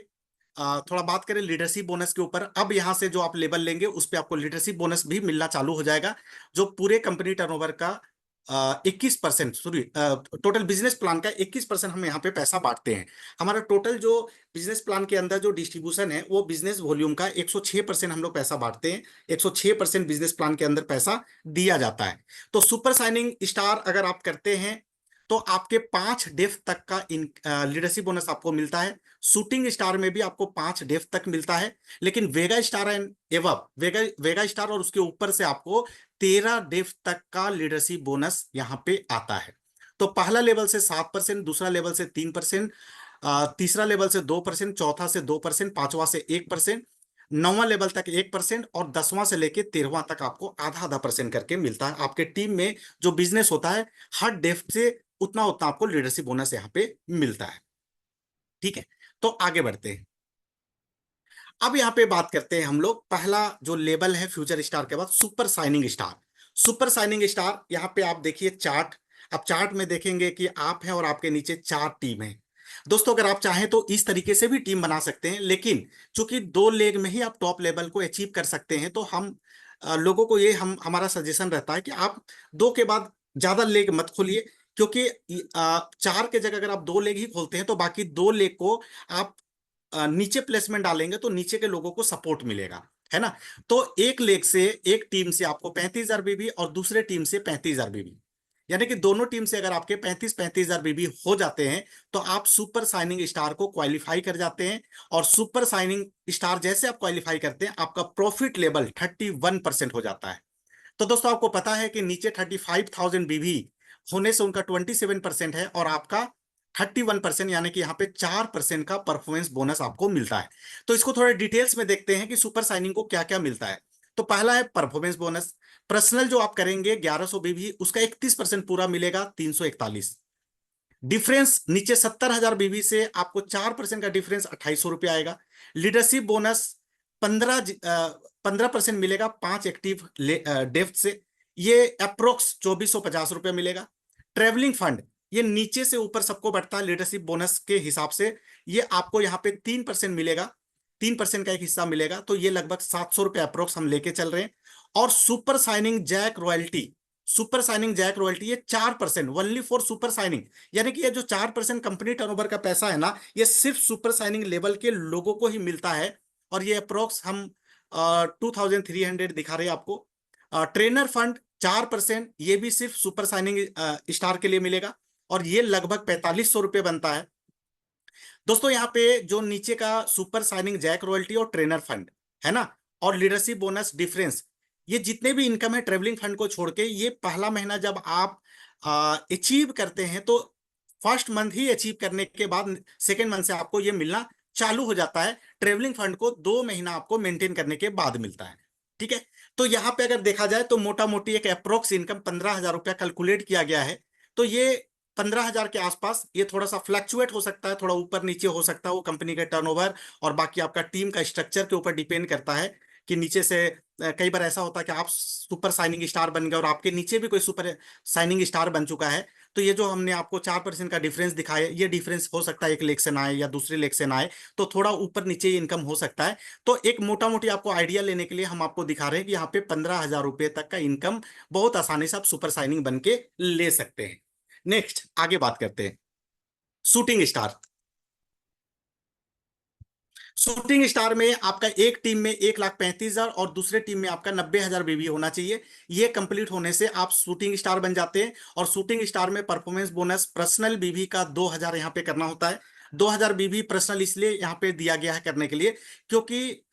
थोड़ा बात करें लीडरशिप बोनस के ऊपर। अब यहाँ से जो आप लेवल लेंगे उस पे आपको लीडरशिप बोनस भी मिलना चालू हो जाएगा, जो पूरे कंपनी टर्नओवर का 21%, सॉरी टोटल बिजनेस प्लान का 21% हम यहाँ पे पैसा बांटते हैं। हमारा टोटल जो बिजनेस प्लान के अंदर जो डिस्ट्रीब्यूशन है वो बिजनेस वॉल्यूम का 106% हम लोग पैसा बांटते हैं। 106% बिजनेस प्लान के अंदर पैसा दिया जाता है। तो सुपर साइनिंग स्टार अगर आप करते हैं तो आपके 5 डेफ तक का लीडरशिप बोनस आपको मिलता है। शूटिंग स्टार में भी आपको 5 डेफ तक मिलता है। लेकिन Vega star and above, Vega star और उसके ऊपर से आपको 13 डेफ तक का लीडरशिप बोनस यहाँ पे आता है। तो पहला लेवल से 7%, दूसरा लेवल से 3%, तीसरा लेवल से 2%, चौथा से 2%, पांचवा से 1%, नौवां लेवल तक 1% और 10वां से लेके 13वां तक आपको आधा आधा परसेंट करके मिलता है। आपके टीम में जो बिजनेस होता है हर डेफ से उतना उतना आपको लीडरशिप बोनस यहाँ पे मिलता है। ठीक है, तो आगे बढ़ते हैं। अब यहाँ पे बात करते हैं हम लोग, पहला जो लेवल है फ्यूचर स्टार के बाद super signing star. Super signing star यहाँ पे आप देखिए चार्ट। अब चार्ट में देखेंगे कि आप हैं और आपके नीचे 4 टीम है। दोस्तों अगर आप चाहें तो इस तरीके से भी टीम बना सकते हैं, लेकिन चूंकि 2 लेग में ही आप टॉप लेवल को अचीव कर सकते हैं, तो हम लोगों को ये हमारा सजेशन रहता है कि आप 2 के बाद ज्यादा लेग मत खोलिए, क्योंकि 4 के जगह अगर आप 2 लेग ही खोलते हैं तो बाकी 2 लेग को आप नीचे प्लेसमेंट डालेंगे तो नीचे के लोगों को सपोर्ट मिलेगा, है ना। तो एक लेग से, एक टीम से आपको 35,000 बीबी और दूसरे टीम से 35,000 बीबी, यानी कि दोनों टीम से अगर आपके 35,000 बीबी हो जाते हैं तो आप सुपर साइनिंग स्टार को क्वालिफाई कर जाते हैं। और सुपर साइनिंग स्टार जैसे आप क्वालिफाई करते हैं, आपका प्रॉफिट लेवल 31% हो जाता है। तो दोस्तों आपको पता है कि नीचे 35,000 बीबी होने से उनका 27% है और आपका 31%, यानी कि यहाँ पे 4% का परफॉर्मेंस बोनस आपको मिलता है। तो इसको थोड़े डिटेल्स में देखते हैं कि सुपर साइनिंग को क्या क्या मिलता है। तो पहला है परफॉर्मेंस बोनस। पर्सनल जो आप करेंगे 1100 बीबी, उसका 31% पूरा मिलेगा, 341। डिफरेंस नीचे 70,000 बीबी से आपको 4% का डिफरेंस 2,800 रुपये आएगा। लीडरशिप बोनस 15% मिलेगा 5 एक्टिव डेप्थ से, ये अप्रोक्स 2,450 रुपये मिलेगा। ट्रेवलिंग फंड ये नीचे से ऊपर सबको बढ़ता है लीडरशिप बोनस के हिसाब से, ये आपको यहाँ पे 3% मिलेगा, 3% का एक हिस्सा मिलेगा, तो ये लगभग 700 रुपये अप्रोक्स हम लेके चल रहे हैं। और super signing jack royalty, super signing jack royalty ये 4%, ओनली फॉर सुपर साइनिंग, यानी कि ये जो 4% कंपनी टर्नओवर का पैसा है ना, ये सिर्फ सुपर साइनिंग लेवल के लोगों को ही मिलता है। और ये अप्रोक्स हम 2,300 दिखा रहे हैं आपको। ट्रेनर फंड 4%, ये भी सिर्फ सुपर साइनिंग स्टार के लिए मिलेगा और ये लगभग 4,500 रुपये बनता है। दोस्तों यहाँ पे जो नीचे का सुपर साइनिंग जैक रॉयल्टी और ट्रेनर फंड है ना, और लीडरशिप बोनस डिफरेंस, ये जितने भी इनकम है ट्रेवलिंग फंड को छोड़ के, ये पहला महीना जब आप अचीव करते हैं तो फर्स्ट मंथ ही अचीव करने के बाद सेकेंड मंथ से आपको ये मिलना चालू हो जाता है। ट्रेवलिंग फंड को 2 महीना आपको मेंटेन करने के बाद मिलता है, ठीक है। तो यहाँ पे अगर देखा जाए तो मोटा मोटी एक अप्रोक्स इनकम 15,000 रुपया कैलकुलेट किया गया है। तो ये 15,000 के आसपास, ये थोड़ा सा फ्लक्चुएट हो सकता है, थोड़ा ऊपर नीचे हो सकता है, वो कंपनी के टर्नओवर और बाकी आपका टीम का स्ट्रक्चर के ऊपर डिपेंड करता है कि नीचे से कई बार ऐसा होता है कि आप सुपर साइनिंग स्टार बन गए और आपके नीचे भी कोई सुपर साइनिंग स्टार बन चुका है, तो ये जो हमने आपको 4% का डिफरेंस दिखाया, ये डिफरेंस हो सकता है एक लेग से ना आए या दूसरे लेग से ना आए, तो थोड़ा ऊपर नीचे इनकम हो सकता है। तो एक मोटा मोटी आपको आइडिया लेने के लिए हम आपको दिखा रहे हैं कि यहाँ पे 15,000 रुपये तक का इनकम बहुत आसानी से आप सुपर साइनिंग बन के ले सकते हैं। नेक्स्ट आगे बात करते हैं शूटिंग स्टार। शूटिंग स्टार में आपका एक टीम में 1,35,000 और दूसरे टीम में आपका 90,000 बीबी होना चाहिए। ये कंप्लीट होने से आप शूटिंग स्टार बन जाते हैं। और शूटिंग स्टार में परफॉर्मेंस बोनस पर्सनल बीबी का 2,000 यहाँ पे करना होता है। 2,000 बीबी पर्सनल इसलिए यहाँ पे दिया गया है करने के लिए, क्योंकि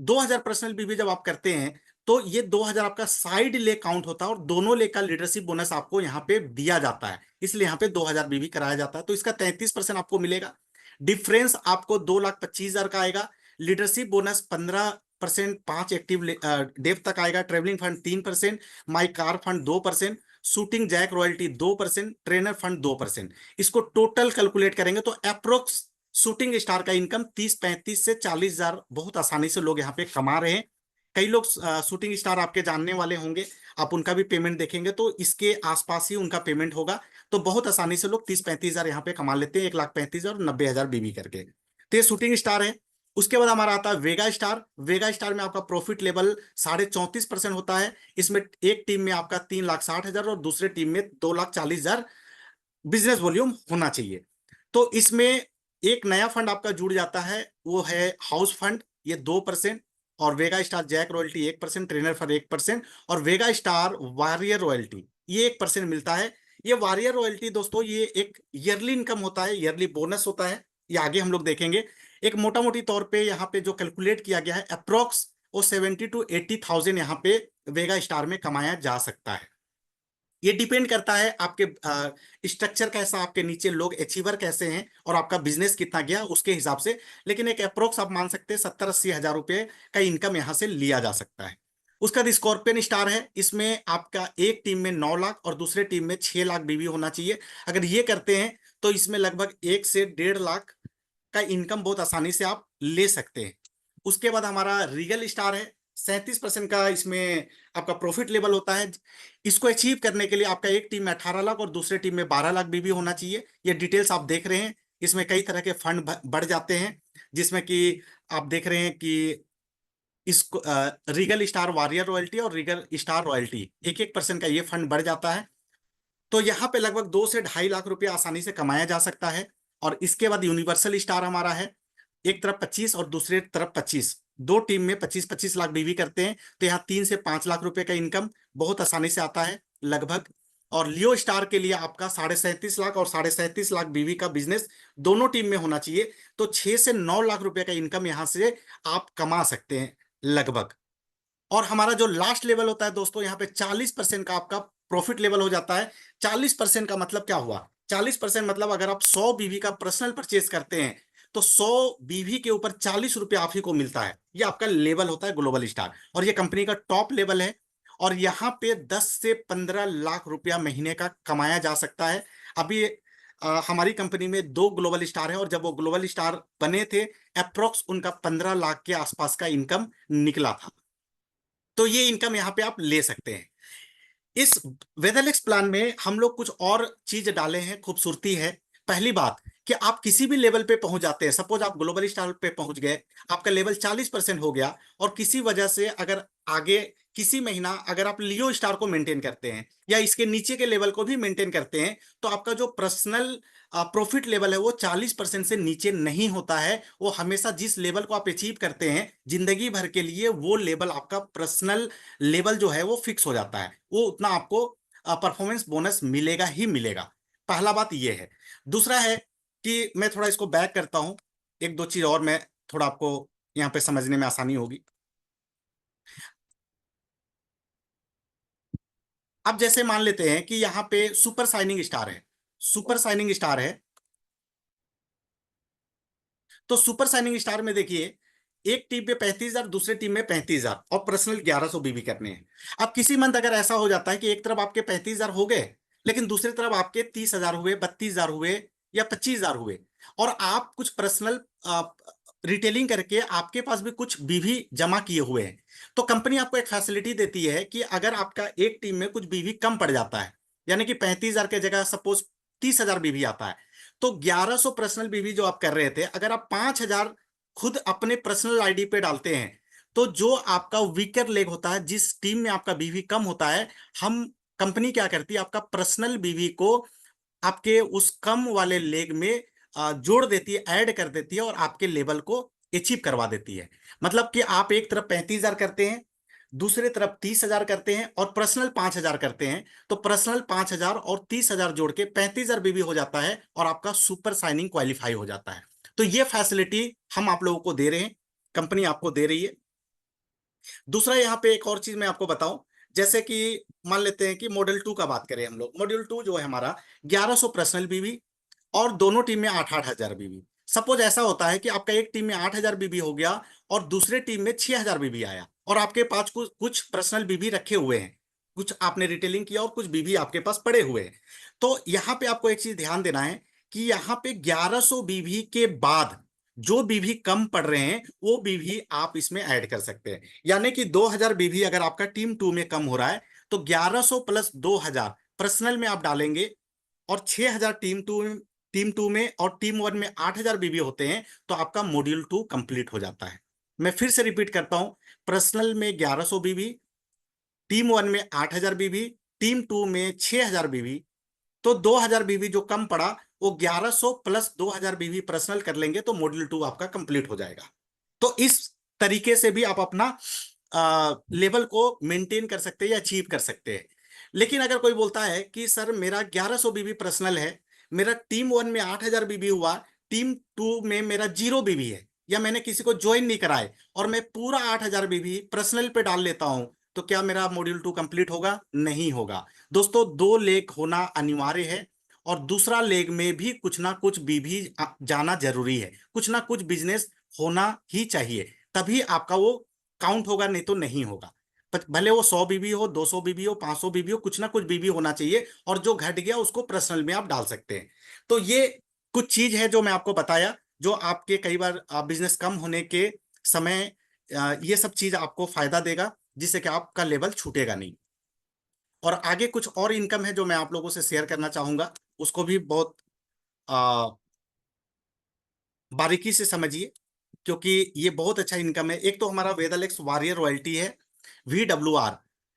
2,000 पर्सनल बीबी जब आप करते हैं तो ये 2,000 आपका साइड ले काउंट होता है और दोनों ले का लीडरशिप बोनस आपको यहाँ पे दिया जाता है, इसलिए यहाँ पे 2,000 बीबी कराया जाता है, तो इसका 33% आपको मिलेगा। डिफरेंस आपको 2,25,000 का आएगा। लीडरशिप बोनस 15%, 5 एक्टिव डेव तक आएगा। Travelling fund 3%, my car fund 2%, shooting jack royalty 2%, trainer fund 2%। इसको टोटल कैलकुलेट करेंगे तो अप्रोक्स शूटिंग स्टार का इनकम 30-35 से 40,000 बहुत आसानी से लोग यहाँ पे कमा रहे हैं। कई लोग शूटिंग स्टार आपके जानने वाले होंगे, आप उनका भी पेमेंट देखेंगे तो इसके आसपास ही उनका पेमेंट होगा। तो बहुत आसानी से लोग 30-35,000 यहाँ पे कमा लेते हैं, 1,35,000 और 90,000 बीबी करके। तो ये शूटिंग स्टार है। उसके बाद हमारा आता है वेगा स्टार। वेगा स्टार में आपका प्रॉफिट लेवल 34.5% होता है। इसमें एक टीम में आपका 3,60,000 और दूसरे टीम में 2,40,000 बिजनेस वॉल्यूम होना चाहिए। तो इसमें एक नया फंड आपका जुड़ जाता है, वो है हाउस फंड, ये 2%। और Vega star jack royalty 1%, trainer fund 1%, और वेगा स्टार वॉरियर रॉयल्टी ये 1% मिलता है। ये वॉरियर रॉयल्टी दोस्तों ये एक ईयरली इनकम होता है, ईयरली बोनस होता है, ये आगे हम लोग देखेंगे। एक मोटा मोटी तौर पे यहाँ पे जो कैलकुलेट किया गया है अप्रोक्स वो 70,000 to 80,000 यहाँ पे वेगा स्टार में कमाया जा सकता है। ये डिपेंड करता है आपके स्ट्रक्चर कैसा, आपके नीचे लोग अचीवर कैसे हैं और आपका बिजनेस कितना गया उसके हिसाब से, लेकिन एक अप्रोक्स आप मान सकते हैं 70-80 हजार रुपए का इनकम यहां से लिया जा सकता है। उसका स्कॉर्पियन स्टार है, इसमें आपका एक टीम में 9 लाख और दूसरे टीम में 6 लाख बीवी होना चाहिए। अगर ये करते हैं तो इसमें लगभग 1 से 1.5 लाख का इनकम बहुत आसानी से आप ले सकते हैं। उसके बाद हमारा रीगल स्टार है। 37% का इसमें आपका प्रॉफिट लेवल होता है। इसको अचीव करने के लिए आपका एक टीम में 18 लाख और दूसरे टीम में 12 लाख बीबी होना चाहिए। ये डिटेल्स आप देख रहे हैं, इसमें कई तरह के फंड बढ़ जाते हैं, जिसमें कि आप देख रहे हैं कि इसको रीगल स्टार वॉरियर रॉयल्टी और रीगल स्टार रॉयल्टी 1-1% का ये फंड बढ़ जाता है। तो यहाँ पे लगभग 2 से 2.5 लाख रुपया आसानी से कमाया जा सकता है। और इसके बाद यूनिवर्सल स्टार हमारा है, एक तरफ 25 और दूसरे तरफ 25, दो टीम में 25-25 लाख बीवी करते हैं। तो यहाँ 3 से 5 लाख रुपए का इनकम बहुत आसानी से आता है लगभग। और लियो स्टार के लिए आपका 37.5 लाख और 37.5 लाख बीवी का बिजनेस दोनों टीम में होना चाहिए। तो 6 से 9 लाख रुपए का इनकम यहां से आप कमा सकते हैं लगभग। और हमारा जो लास्ट लेवल होता है दोस्तों, यहाँ पे 40% का आपका प्रॉफिट लेवल हो जाता है। 40% का मतलब क्या हुआ? 40% मतलब अगर आप 100 बीवी का पर्सनल परचेज करते हैं तो 100 बीवी के ऊपर 40 रुपये आप ही को मिलता है। ये आपका लेवल होता है ग्लोबल स्टार, और ये कंपनी का टॉप लेवल है। और यहाँ पे 10 से 15 लाख रुपया महीने का कमाया जा सकता है। अभी हमारी कंपनी में 2 ग्लोबल स्टार है, और जब वो ग्लोबल स्टार बने थे अप्रोक्स उनका 15 लाख के आसपास का इनकम निकला था। तो ये इनकम यहाँ पे आप ले सकते हैं। इस वेदरलेक्स प्लान में हम लोग कुछ और चीज डाले हैं, खूबसूरती है। पहली बात कि आप किसी भी लेवल पे पहुंच जाते हैं, सपोज आप ग्लोबल स्टार पे पहुंच गए, आपका लेवल 40% हो गया, और किसी वजह से अगर आगे किसी महीना अगर आप लियो स्टार को मेंटेन करते हैं या इसके नीचे के लेवल को भी मेंटेन करते हैं, तो आपका जो पर्सनल प्रॉफिट लेवल है वो 40% से नीचे नहीं होता है। वो हमेशा जिस लेवल को आप अचीव करते हैं जिंदगी भर के लिए, वो लेवल आपका पर्सनल लेवल जो है वो फिक्स हो जाता है। वो उतना आपको परफॉर्मेंस बोनस मिलेगा ही मिलेगा। पहला बात ये है। दूसरा है कि मैं थोड़ा इसको बैक करता हूं, एक दो चीज और मैं थोड़ा आपको यहां पे समझने में आसानी होगी। अब जैसे मान लेते हैं कि यहाँ पे सुपर साइनिंग स्टार है, सुपर साइनिंग स्टार है। तो सुपर साइनिंग स्टार में देखिए, एक टीम में 35,000, दूसरे टीम में 35,000 और पर्सनल 1100 बीबी करने हैं। अब किसी मंथ अगर ऐसा हो जाता है कि एक तरफ आपके 35,000 हो गए, लेकिन दूसरी तरफ आपके 30,000 हुए, 32,000 हुए या 25,000 हुए, और आप कुछ पर्सनल रिटेलिंग करके आपके पास भी कुछ बीवी जमा किए हुए हैं, तो कंपनी आपको एक फैसिलिटी देती है कि अगर आपका एक टीम में कुछ बीवी कम पड़ जाता है, यानी कि 35,000 की जगह सपोज 30,000 बीवी आता है, तो 1100 पर्सनल बीवी जो आप कर रहे थे, अगर आप 5,000 खुद अपने पर्सनल आईडी पे डालते हैं, तो जो आपका वीकर लेग होता है, जिस टीम में आपका बीवी कम होता है, हम कंपनी क्या करती है, आपका पर्सनल बीवी को आपके उस कम वाले लेग में जोड़ देती है, ऐड कर देती है, और आपके लेवल को अचीव करवा देती है। मतलब कि आप एक तरफ 35,000 करते हैं, दूसरे तरफ 30,000 करते हैं, और पर्सनल 5,000 करते हैं, तो पर्सनल 5,000 और 30,000 जोड़ के 35,000 बीबी हो जाता है, और आपका सुपर साइनिंग क्वालिफाई हो जाता है। तो ये फैसिलिटी हम आप लोगों को दे रहे हैं, कंपनी आपको दे रही है। दूसरा यहाँ पे एक और चीज मैं आपको बताऊं, जैसे कि मान लेते हैं कि मॉडल 2 का बात करें हम लोग। मॉड्यूल 2 जो है हमारा 1100 पर्सनल बीबी और दोनों टीम में 8-8 हजार बीबी। सपोज ऐसा होता है कि आपका एक टीम में 8,000 बीबी हो गया और दूसरे टीम में 6,000 बीबी आया, और आपके पास कुछ कुछ पर्सनल बीबी रखे हुए हैं, कुछ आपने रिटेलिंग किया और कुछ बीबी आपके पास पड़े हुए हैं। तो यहाँ पे आपको एक चीज ध्यान देना है कि यहाँ पे 1100 बीबी के बाद जो बीबी कम पड़ रहे हैं वो बीबी आप इसमें ऐड कर सकते हैं। यानी कि 2,000 बीबी अगर आपका टीम 2 में कम हो रहा है, तो 1100 प्लस 2,000 पर्सनल में आप डालेंगे, और 6,000 टीम 2 में, और टीम 1 में 8,000 बीबी होते हैं, तो आपका मॉड्यूल 2 कंप्लीट हो जाता है। मैं फिर से रिपीट करता हूं, पर्सनल में 1100 बीबी, टीम 1 में 8,000 बीबी, टीम 2 में 6,000 बीबी। तो 2,000 बीबी जो कम पड़ा, वो 1100 प्लस 2,000 बीबी पर्सनल कर लेंगे तो मॉड्यूल 2 आपका कंप्लीट हो जाएगा। तो इस तरीके से भी आप अपना लेवल को मेंटेन कर सकते हैं या अचीव कर सकते हैं। लेकिन अगर कोई बोलता है कि सर मेरा 1100 बीबी पर्सनल है, मेरा टीम 1 में 8,000 बीबी हुआ, टीम 2 में मेरा 0 बीबी है, या मैंने किसी को ज्वाइन नहीं कराए, और मैं पूरा 8,000 बीबी पर्सनल पे डाल लेता हूं, तो क्या मेरा मॉड्यूल 2 कंप्लीट होगा? नहीं होगा। दोस्तों, 2 लेग होना अनिवार्य है, और दूसरा लेग में भी कुछ ना कुछ बीबी जाना जरूरी है, कुछ ना कुछ बिजनेस होना ही चाहिए, तभी आपका वो काउंट होगा, नहीं तो नहीं होगा। भले वो 100 बीबी हो, 200 बीबी हो, 500 बीबी हो, कुछ ना कुछ बीबी होना चाहिए, और जो घट गया उसको पर्सनल में आप डाल सकते हैं। तो ये कुछ चीज है जो मैं आपको बताया, जो आपके कई बार बिजनेस कम होने के समय ये सब चीज आपको फायदा देगा, जिससे कि आपका लेवल छूटेगा नहीं। और आगे कुछ और इनकम है जो मैं आप लोगों से शेयर करना चाहूंगा, उसको भी बहुत आ, बारीकी से समझिए, क्योंकि ये बहुत अच्छा इनकम है। एक तो हमारा वेदालेक्स वॉरियर रॉयल्टी है, VWR,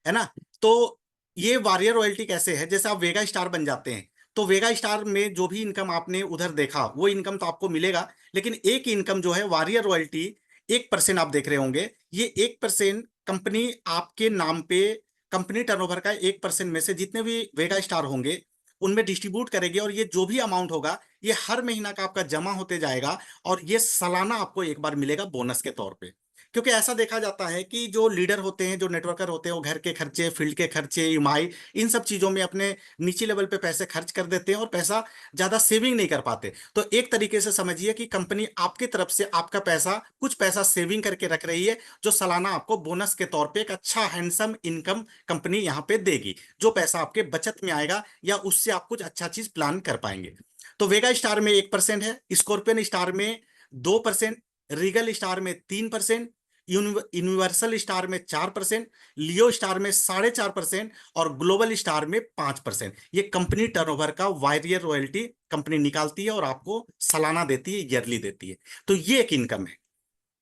है ना। तो ये वॉरियर रॉयल्टी कैसे है, जैसे आप वेगा स्टार बन जाते हैं, तो वेगा स्टार में जो भी इनकम आपने उधर देखा वो इनकम तो आपको मिलेगा, लेकिन एक इनकम जो है वॉरियर रॉयल्टी, 1% आप देख रहे होंगे, ये 1% कंपनी आपके नाम पे, कंपनी टर्नओवर का 1% में से जितने भी वेगा स्टार होंगे उनमें डिस्ट्रीब्यूट करेगी, और ये जो भी अमाउंट होगा ये हर महीना का आपका जमा होते जाएगा, और ये सालाना आपको एक बार मिलेगा बोनस के तौर पे। क्योंकि ऐसा देखा जाता है कि जो लीडर होते हैं, जो नेटवर्कर होते हैं, वो घर के खर्चे, फील्ड के खर्चे, ईएमआई, इन सब चीजों में अपने निची लेवल पे पैसे खर्च कर देते हैं और पैसा ज्यादा सेविंग नहीं कर पाते। तो एक तरीके से समझिए कि कंपनी आपकी तरफ से आपका पैसा, कुछ पैसा सेविंग करके रख रही है, जो सालाना आपको बोनस के तौर पे एक अच्छा हैंडसम इनकम कंपनी यहाँ पे देगी, जो पैसा आपके बचत में आएगा या उससे आप कुछ अच्छा चीज प्लान कर पाएंगे। तो वेगा स्टार में 1% है, स्कॉर्पियन स्टार में 2%, रीगल स्टार में 3%, यूनिवर्सल स्टार में 4%, लियो स्टार में 4.5%, और ग्लोबल स्टार में 5%। ये कंपनी टर्नओवर का वायरियर रॉयल्टी कंपनी निकालती है और आपको सालाना देती है, ईयरली देती है। तो ये एक इनकम है।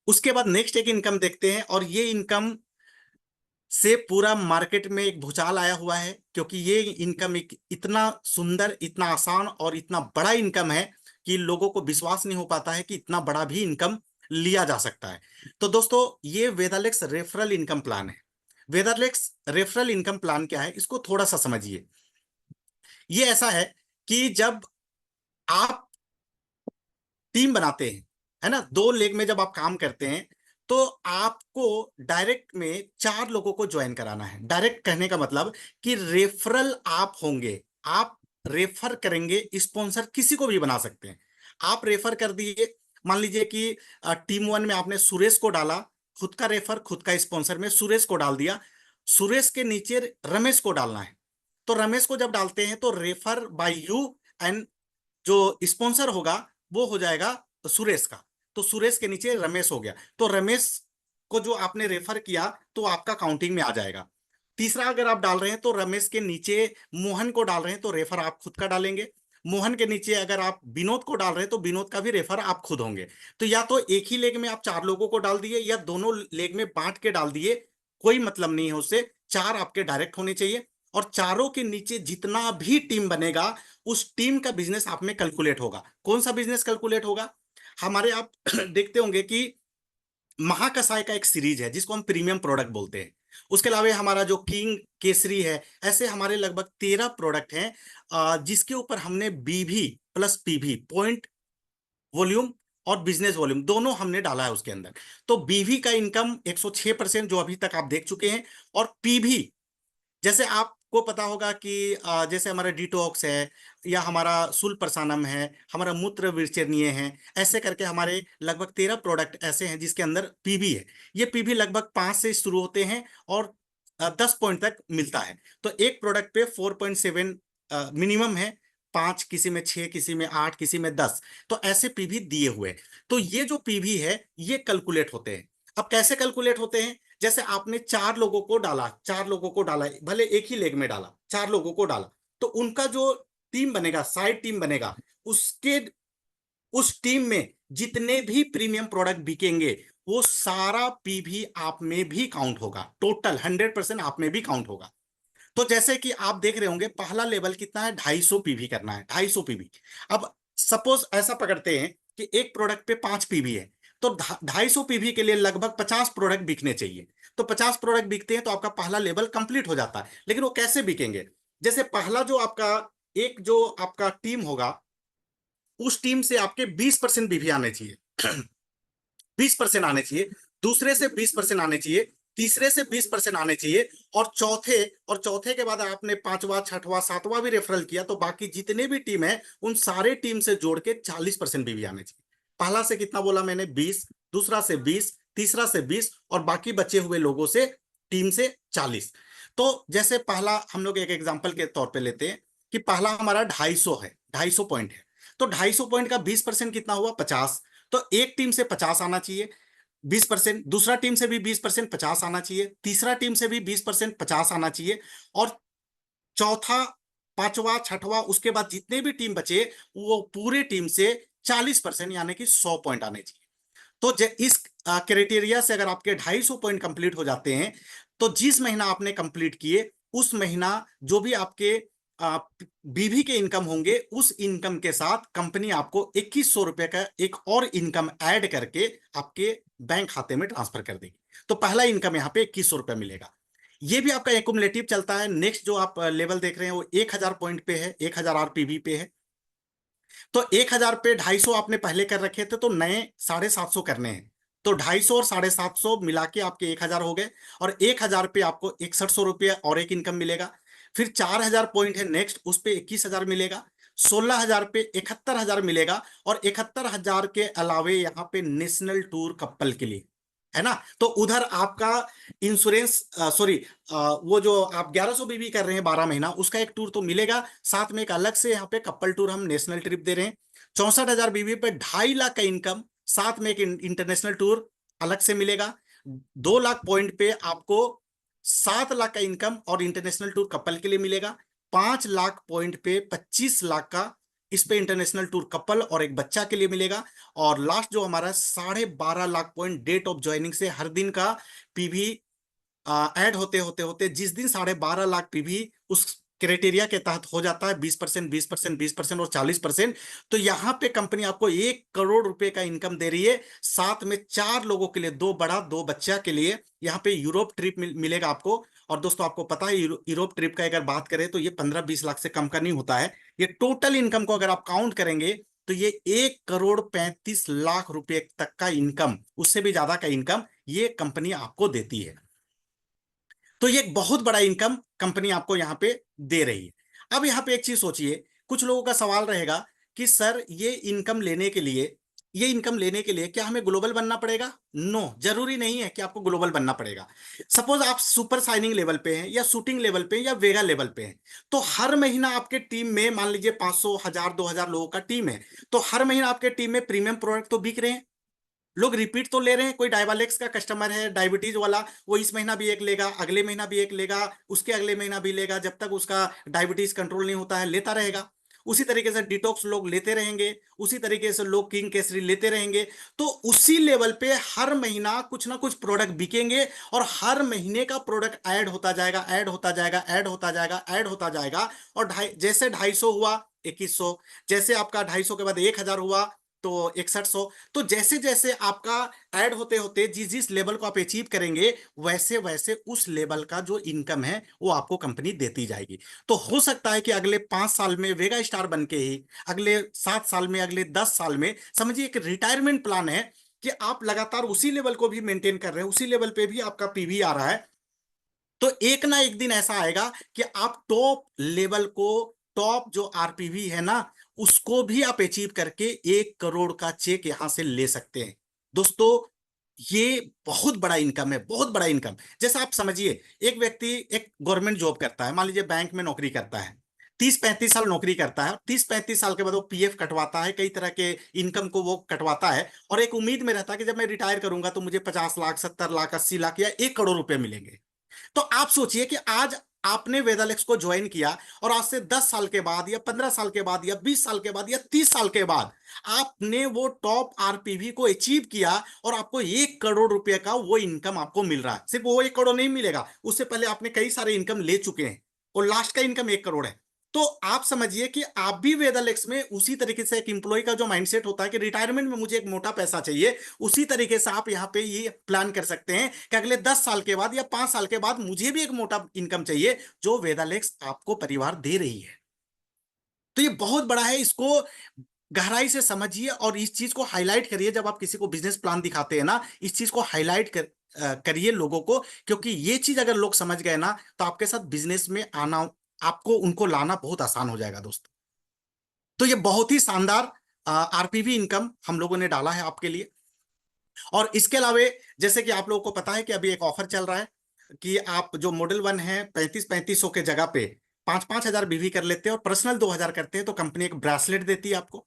उसके बाद नेक्स्ट एक इनकम देखते हैं, और ये इनकम से पूरा मार्केट में एक भूचाल आया हुआ है, क्योंकि ये इनकम एक इतना सुंदर, इतना आसान और इतना बड़ा इनकम है कि लोगों को विश्वास नहीं हो पाता है कि इतना बड़ा भी इनकम लिया जा सकता है। तो दोस्तों, ये वेदालेक्स रेफरल इनकम प्लान है। वेदालेक्स रेफरल इनकम प्लान क्या है, इसको थोड़ा सा समझिए। ये ऐसा है कि जब आप टीम बनाते हैं, है ना, 2 लेग में जब आप काम करते हैं, तो आपको डायरेक्ट में 4 लोगों को ज्वाइन कराना है। डायरेक्ट कहने का मतलब कि रेफरल आप होंगे, आप रेफर करेंगे, स्पॉन्सर किसी को भी बना सकते हैं। आप रेफर कर दिए, मान लीजिए कि टीम 1 में आपने सुरेश को डाला, खुद का रेफर, खुद का स्पॉन्सर में सुरेश को डाल दिया। सुरेश के नीचे रमेश को डालना है, तो रमेश को जब डालते हैं तो रेफर बाय यू, एंड जो स्पॉन्सर होगा वो हो जाएगा सुरेश का। तो सुरेश के नीचे रमेश हो गया, तो रमेश को जो आपने रेफर किया तो आपका काउंटिंग में आ जाएगा। तीसरा अगर आप डाल रहे हैं तो रमेश के नीचे मोहन को डाल रहे हैं, तो रेफर आप खुद का डालेंगे। मोहन के नीचे अगर आप विनोद को डाल रहे हैं तो विनोद का भी रेफर आप खुद होंगे। तो या तो एक ही लेग में आप 4 लोगों को डाल दिए, या दोनों लेग में बांट के डाल दिए, कोई मतलब नहीं है उससे। 4 आपके डायरेक्ट होने चाहिए, और चारों के नीचे जितना भी टीम बनेगा उस टीम का बिजनेस आप में कैलकुलेट होगा। कौन सा बिजनेस कैलकुलेट होगा, हमारे आप देखते होंगे कि महाकसाय का एक सीरीज है जिसको हम प्रीमियम प्रोडक्ट बोलते हैं। उसके अलावा हमारा जो किंग केसरी है, ऐसे हमारे लगभग 13 प्रोडक्ट हैं, जिसके ऊपर हमने बीवी प्लस पीवी, पॉइंट वॉल्यूम और बिजनेस वॉल्यूम, दोनों हमने डाला है उसके अंदर। तो बीवी का इनकम 106% जो अभी तक आप देख चुके हैं, और पीवी, जैसे आपको पता होगा कि जैसे हमारा डिटॉक्स है, या हमारा सुल प्रसानम है, हमारा मूत्र विरचरणीय है, ऐसे करके हमारे लगभग 13 प्रोडक्ट ऐसे हैं जिसके अंदर पीवी है। ये पीवी लगभग 5 से शुरू होते हैं और 10 पॉइंट तक मिलता है। तो एक प्रोडक्ट पे 4.7 मिनिमम है, 5, किसी में 6, किसी में 8, किसी में 10, तो ऐसे पीवी दिए हुए हैं। तो ये जो पीवी है ये कैलकुलेट होते हैं। अब कैसे कैलकुलेट होते हैं, जैसे आपने 4 लोगों को डाला, 4 लोगों को डाला, भले एक ही लेग में डाला, 4 लोगों को डाला, तो उनका जो टीम बनेगा, साइड टीम बनेगा, उसके उस टीम में जितने भी प्रीमियम प्रोडक्ट बिकेंगे वो सारा पीवी आप में भी काउंट होगा, टोटल 100% आप में भी काउंट होगा। तो जैसे कि आप देख रहे होंगे, पहला लेवल कितना है, 250 पीवी करना है, 250 पीवी। अब सपोज ऐसा पकड़ते हैं कि एक प्रोडक्ट पे 5 पीवी है, तो 250 पीवी के लिए लगभग 50 प्रोडक्ट बिकने चाहिए। तो 50 प्रोडक्ट बिकते हैं तो आपका पहला लेवल कंप्लीट हो जाता है। लेकिन वो कैसे बिकेंगे, जैसे पहला जो आपका, एक जो आपका टीम होगा, उस टीम से आपके 20% बीवी आने चाहिए, 20% आने चाहिए, दूसरे से 20% आने चाहिए, तीसरे से 20% आने चाहिए, और चौथे के बाद आपने पांचवा, छठवां, सातवां भी रेफरल किया, तो बाकी जितने भी टीम है उन सारे टीम से जोड़ के 40% बीवी आने चाहिए। पहला से कितना बोला मैंने, 20, दूसरा से 20, तीसरा से 20, और बाकी बचे हुए लोगों से, टीम से 40। तो जैसे पहला हम लोग एक एग्जांपल के तौर पे लेते हैं कि पहला हमारा 250 है, 250 पॉइंट है, तो 250 पॉइंट का 20% कितना हुआ, 50। तो एक टीम से 50 आना चाहिए, 20%, दूसरा टीम से भी 20%, 50 आना चाहिए, तीसरा टीम से भी 20%, 50 आना चाहिए, और चौथा, पांचवा, छठवा, उसके बाद जितने भी टीम बचे वो पूरे टीम से 40% यानी कि 100 पॉइंट आने चाहिए। तो इस क्राइटेरिया से अगर आपके 250 पॉइंट कंप्लीट हो जाते हैं, तो जिस महीना आपने कंप्लीट किए उस महीना जो भी आपके बीवी के इनकम होंगे, उस इनकम के साथ कंपनी आपको 2100 रुपए का एक और इनकम ऐड करके आपके बैंक खाते में ट्रांसफर कर देगी। तो पहला इनकम यहाँ पे 2100 रुपए मिलेगा। ये भी आपका एकुमुलेटिव चलता है। नेक्स्ट जो आप लेवल देख रहे हैं वो 1000 पॉइंट पे है, 1000 आरपीवी पे है। तो 1000 पे 250 आपने पहले कर रखे थे, तो नए 750 करने हैं। तो 250 और 750 मिला के आपके 1000 हो गए, और 1000 पे आपको 6100 रुपये और एक इनकम मिलेगा। फिर 4000 पॉइंट है नेक्स्ट, उस पे 21000 मिलेगा। 16000 पे 71000 मिलेगा, और 71000 के अलावे यहाँ पे नेशनल टूर कपल के लिए है ना, तो उधर आपका इंश्योरेंस, सॉरी, वो जो आप 1100 बीबी कर रहे हैं 12 महीना, उसका एक टूर तो मिलेगा। साथ में एक अलग से यहाँ पे कपल टूर हम नेशनल ट्रिप दे रहे हैं। 64,000 बीबी पे 2.5 लाख का इनकम, साथ में एक इंटरनेशनल टूर अलग से मिलेगा। 2 लाख पॉइंट पे आपको 7 लाख का इनकम और इंटरनेशनल टूर कपल के लिए मिलेगा। 5 लाख पॉइंट पे 25 लाख का इस पे इंटरनेशनल टूर कपल और एक बच्चा के लिए मिलेगा। और लास्ट जो हमारा 12.5 lakh point date of joining से हर दिन का पीवी ऐड होते होते होते, जिस दिन 12.5 लाख पीवी उस क्राइटेरिया के तहत हो जाता है, 20%, 20%, 20% और 40%, तो यहां पे कंपनी आपको 1 करोड़ रुपए का इनकम दे रही है। साथ में 4 लोगों के लिए, 2 बड़ा 2 बच्चा के लिए यहाँ पे यूरोप ट्रिप मिलेगा आपको। और दोस्तों आपको पता है यूरोप ट्रिप का अगर बात करें तो ये 15-20 लाख से कम का नहीं होता है। ये टोटल इनकम को अगर आप काउंट करेंगे तो ये 1 करोड़ 35 लाख रुपए तक का इनकम, उससे भी ज्यादा का इनकम ये कंपनी आपको देती है। तो ये एक बहुत बड़ा इनकम कंपनी आपको यहाँ पे दे रही है। अब यहाँ पे एक चीज सोचिए, कुछ लोगों का सवाल रहेगा कि सर ये इनकम लेने के लिए क्या हमें ग्लोबल बनना पड़ेगा? नो, जरूरी नहीं है कि आपको ग्लोबल बनना पड़ेगा। सपोज आप सुपर साइनिंग लेवल पे हैं, या शूटिंग लेवल पे हैं, या वेगा लेवल पे हैं, तो हर महीना आपके टीम में मान लीजिए 500, 1000, 2000 लोगों का टीम है, तो हर महीना आपके टीम में प्रीमियम प्रोडक्ट तो बिक रहे हैं, लोग रिपीट तो ले रहे हैं। कोई डायवालेक्स का कस्टमर है, डायबिटीज वाला, वो इस महीना भी एक लेगा, अगले महीना भी एक लेगा, उसके अगले महीना भी लेगा, जब तक उसका डायबिटीज कंट्रोल नहीं होता है लेता रहेगा। उसी तरीके से डिटॉक्स लोग लेते रहेंगे, उसी तरीके से लोग किंग केसरी लेते रहेंगे। तो उसी लेवल पे हर महीना कुछ ना कुछ प्रोडक्ट बिकेंगे, और हर महीने का प्रोडक्ट ऐड होता जाएगा, ऐड होता जाएगा, ऐड होता जाएगा, ऐड होता जाएगा। और जैसे 250 हुआ 2100, जैसे आपका 250 के बाद 1000 हुआ तो 6100। तो जैसे जैसे आपका ऐड होते होते जिस जिस लेवल को आप अचीव करेंगे, वैसे वैसे उस लेवल का जो इनकम है वो आपको कंपनी देती जाएगी। तो हो सकता है कि अगले 5 साल में वेगा स्टार बन के ही, अगले 7 साल में, अगले 10 साल में, समझिए एक रिटायरमेंट प्लान है कि आप लगातार उसी लेवल को भी मेंटेन कर रहे हैं, उसी लेवल पे भी आपका पीवी आ रहा है। तो एक ना एक दिन ऐसा आएगा कि आप टॉप लेवल को, टॉप जो आरपीवी है ना, उसको भी आप अचीव करके 1 करोड़ का चेक यहां से ले सकते हैं। दोस्तों ये बहुत बड़ा इनकम है, बहुत बड़ा इनकम। जैसा आप समझिए, एक व्यक्ति एक गवर्नमेंट जॉब करता है, मान लीजिए बैंक में नौकरी करता है, 30-35 साल नौकरी करता है, 30-35 साल के बाद वो पीएफ कटवाता है, कई तरह के इनकम को वो कटवाता है, और एक उम्मीद में रहता है कि जब मैं रिटायर करूंगा तो मुझे 50 लाख, 70 लाख, 80 लाख या 1 करोड़ रुपए मिलेंगे। तो आप सोचिए कि आज आपने वेदालेक्स को ज्वाइन किया, और आज से 10 साल के बाद, या 15 साल के बाद, या 20 साल के बाद, या 30 साल के बाद आपने वो टॉप आरपीवी को अचीव किया, और आपको 1 करोड़ रुपए का वो इनकम आपको मिल रहा है। सिर्फ वो 1 करोड़ नहीं मिलेगा, उससे पहले आपने कई सारे इनकम ले चुके हैं, और लास्ट का इनकम 1 करोड़ है। तो आप समझिए कि आप भी वेदालेक्स में उसी तरीके से, एक इंप्लॉय का जो माइंडसेट होता है कि रिटायरमेंट में मुझे एक मोटा पैसा चाहिए, उसी तरीके से आप यहाँ पे ये प्लान कर सकते हैं कि अगले 10 साल के बाद या 5 साल के बाद मुझे भी एक मोटा इनकम चाहिए, जो वेदालेक्स आपको परिवार दे रही है। तो ये बहुत बड़ा है, इसको गहराई से समझिए और इस चीज को हाईलाइट करिए। जब आप किसी को बिजनेस प्लान दिखाते हैं ना, इस चीज को हाईलाइट करिए लोगों को, क्योंकि ये चीज अगर लोग समझ गए ना, तो आपके साथ बिजनेस में आना, आपको उनको लाना बहुत आसान हो जाएगा दोस्तों। तो ये बहुत ही शानदार आरपीवी इनकम हम लोगों ने डाला है आपके लिए। और इसके अलावा, जैसे कि आप लोगों को पता है कि अभी एक ऑफर चल रहा है कि आप जो मॉडल 1 है 35-3500 के जगह पे 5-5 हजार बीवी कर लेते हैं और पर्सनल 2000 करते हैं, तो कंपनी एक ब्रेसलेट देती है आपको।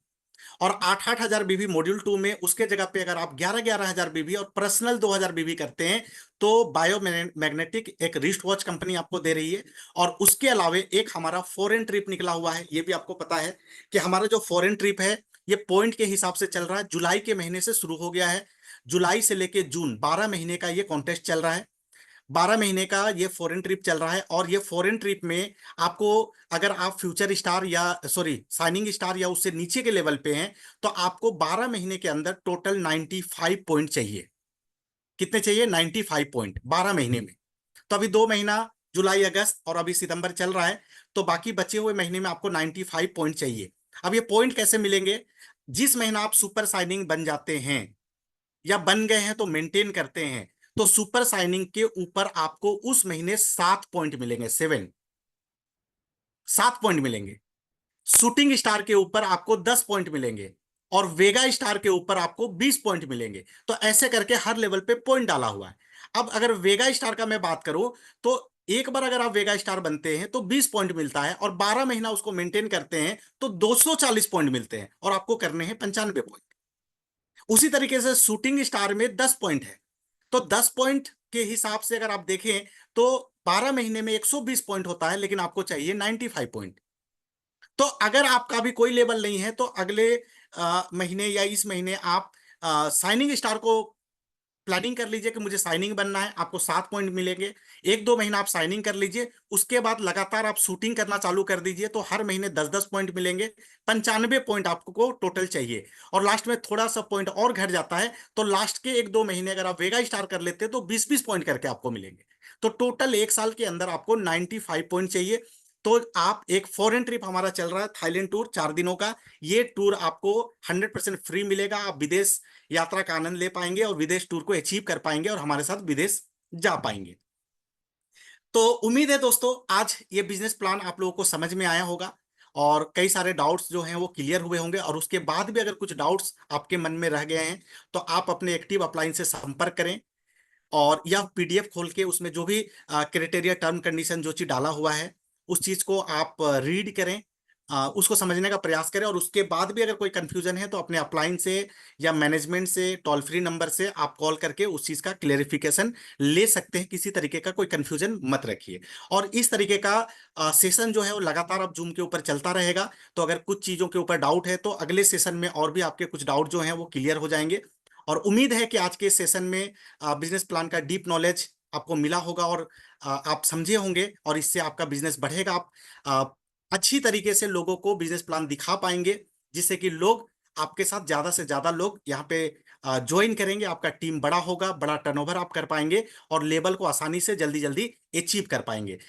और 8,000 बीबी मॉड्यूल 2 में, उसके जगह पे अगर आप 11,000 बीबी और पर्सनल 2,000 बीबी करते हैं तो बायो मैग्नेटिक एक रिस्ट वॉच कंपनी आपको दे रही है। और उसके अलावे एक हमारा फॉरेन ट्रिप निकला हुआ है, ये भी आपको पता है कि हमारा जो फॉरेन ट्रिप है ये पॉइंट के हिसाब से चल रहा है। जुलाई के महीने से शुरू हो गया है, जुलाई से लेके जून 12 महीने का ये कॉन्टेस्ट चल रहा है। 12 महीने का ये फॉरेन ट्रिप चल रहा है। और ये फॉरेन ट्रिप में आपको, अगर आप फ्यूचर स्टार या सॉरी साइनिंग स्टार या उससे नीचे के लेवल पे हैं, तो आपको 12 महीने के अंदर टोटल 95 पॉइंट चाहिए। कितने चाहिए? 95 पॉइंट 12 महीने में। तो अभी 2 महीना, जुलाई अगस्त और अभी सितंबर चल रहा है, तो बाकी बचे हुए महीने में आपको 95 पॉइंट चाहिए। अब ये पॉइंट कैसे मिलेंगे? जिस महीना आप सुपर साइनिंग बन जाते हैं या बन गए हैं तो मेंटेन करते हैं, तो सुपर साइनिंग के ऊपर आपको उस महीने 7 पॉइंट मिलेंगे। 7 पॉइंट मिलेंगे। शूटिंग स्टार के ऊपर आपको 10 पॉइंट मिलेंगे और वेगा स्टार के ऊपर आपको 20 पॉइंट मिलेंगे। तो ऐसे करके हर लेवल पे पॉइंट डाला हुआ है। अब अगर वेगा स्टार का मैं बात करूं, तो एक बार अगर आप वेगा स्टार बनते हैं तो 20 पॉइंट मिलता है, और 12 महीना उसको मेंटेन करते हैं तो 240 पॉइंट मिलते हैं, और आपको करने हैं 95 पॉइंट। उसी तरीके से शूटिंग स्टार में 10 पॉइंट है, तो 10 पॉइंट के हिसाब से अगर आप देखें तो 12 महीने में 120 पॉइंट होता है, लेकिन आपको चाहिए 95 पॉइंट। तो अगर आपका भी कोई लेवल नहीं है तो अगले महीने या इस महीने आप साइनिंग स्टार को प्लानिंग कर लीजिए कि मुझे साइनिंग बनना है, आपको 7 पॉइंट मिलेंगे। 1-2 महीना आप साइनिंग कर लीजिए, उसके बाद लगातार आप शूटिंग करना चालू कर दीजिए, तो हर महीने 10-10 पॉइंट मिलेंगे। 95 पॉइंट आपको टोटल चाहिए। और लास्ट में थोड़ा सा पॉइंट और घट जाता है, तो लास्ट के 1-2 महीने अगर आप वेगा स्टार कर लेते हैं तो 20-20 पॉइंट करके आपको मिलेंगे। तो टोटल 1 साल के अंदर आपको 95 पॉइंट चाहिए। तो आप, एक फॉरेन ट्रिप हमारा चल रहा है, थाईलैंड टूर 4 दिनों का। ये टूर आपको 100% फ्री मिलेगा। आप विदेश यात्रा का आनंद ले पाएंगे और विदेश टूर को अचीव कर पाएंगे और हमारे साथ विदेश जा पाएंगे। तो उम्मीद है दोस्तों आज ये बिजनेस प्लान आप लोगों को समझ में आया होगा, और कई सारे डाउट्स जो हैं वो क्लियर हुए होंगे। और उसके बाद भी अगर कुछ डाउट्स आपके मन में रह गए हैं तो आप अपने एक्टिव अपलाइन से संपर्क करें, और यह पीडीएफ खोल के उसमें जो भी क्राइटेरिया, टर्म कंडीशन जो चीज डाला हुआ है उस चीज को आप रीड करें, उसको समझने का प्रयास करें। और उसके बाद भी अगर कोई कंफ्यूजन है तो अपने अपलाइन से या मैनेजमेंट से टोल फ्री नंबर से आप कॉल करके उस चीज का क्लेरिफिकेशन ले सकते हैं। किसी तरीके का कोई कंफ्यूजन मत रखिए। और इस तरीके का सेशन जो है वो लगातार अब जूम के ऊपर चलता रहेगा। तो अगर कुछ चीजों के ऊपर डाउट है तो अगले सेशन में और भी आपके कुछ डाउट जो हैं वो क्लियर हो जाएंगे। और उम्मीद है कि आज के सेशन में बिजनेस प्लान का डीप नॉलेज आपको मिला होगा, और आप समझे होंगे, और इससे आपका बिजनेस बढ़ेगा। आप अच्छी तरीके से लोगों को बिजनेस प्लान दिखा पाएंगे, जिससे कि लोग आपके साथ, ज्यादा से ज्यादा लोग यहाँ पे ज्वाइन करेंगे। आपका टीम बड़ा होगा, बड़ा टर्नओवर आप कर पाएंगे और लेवल को आसानी से जल्दी जल्दी अचीव कर पाएंगे।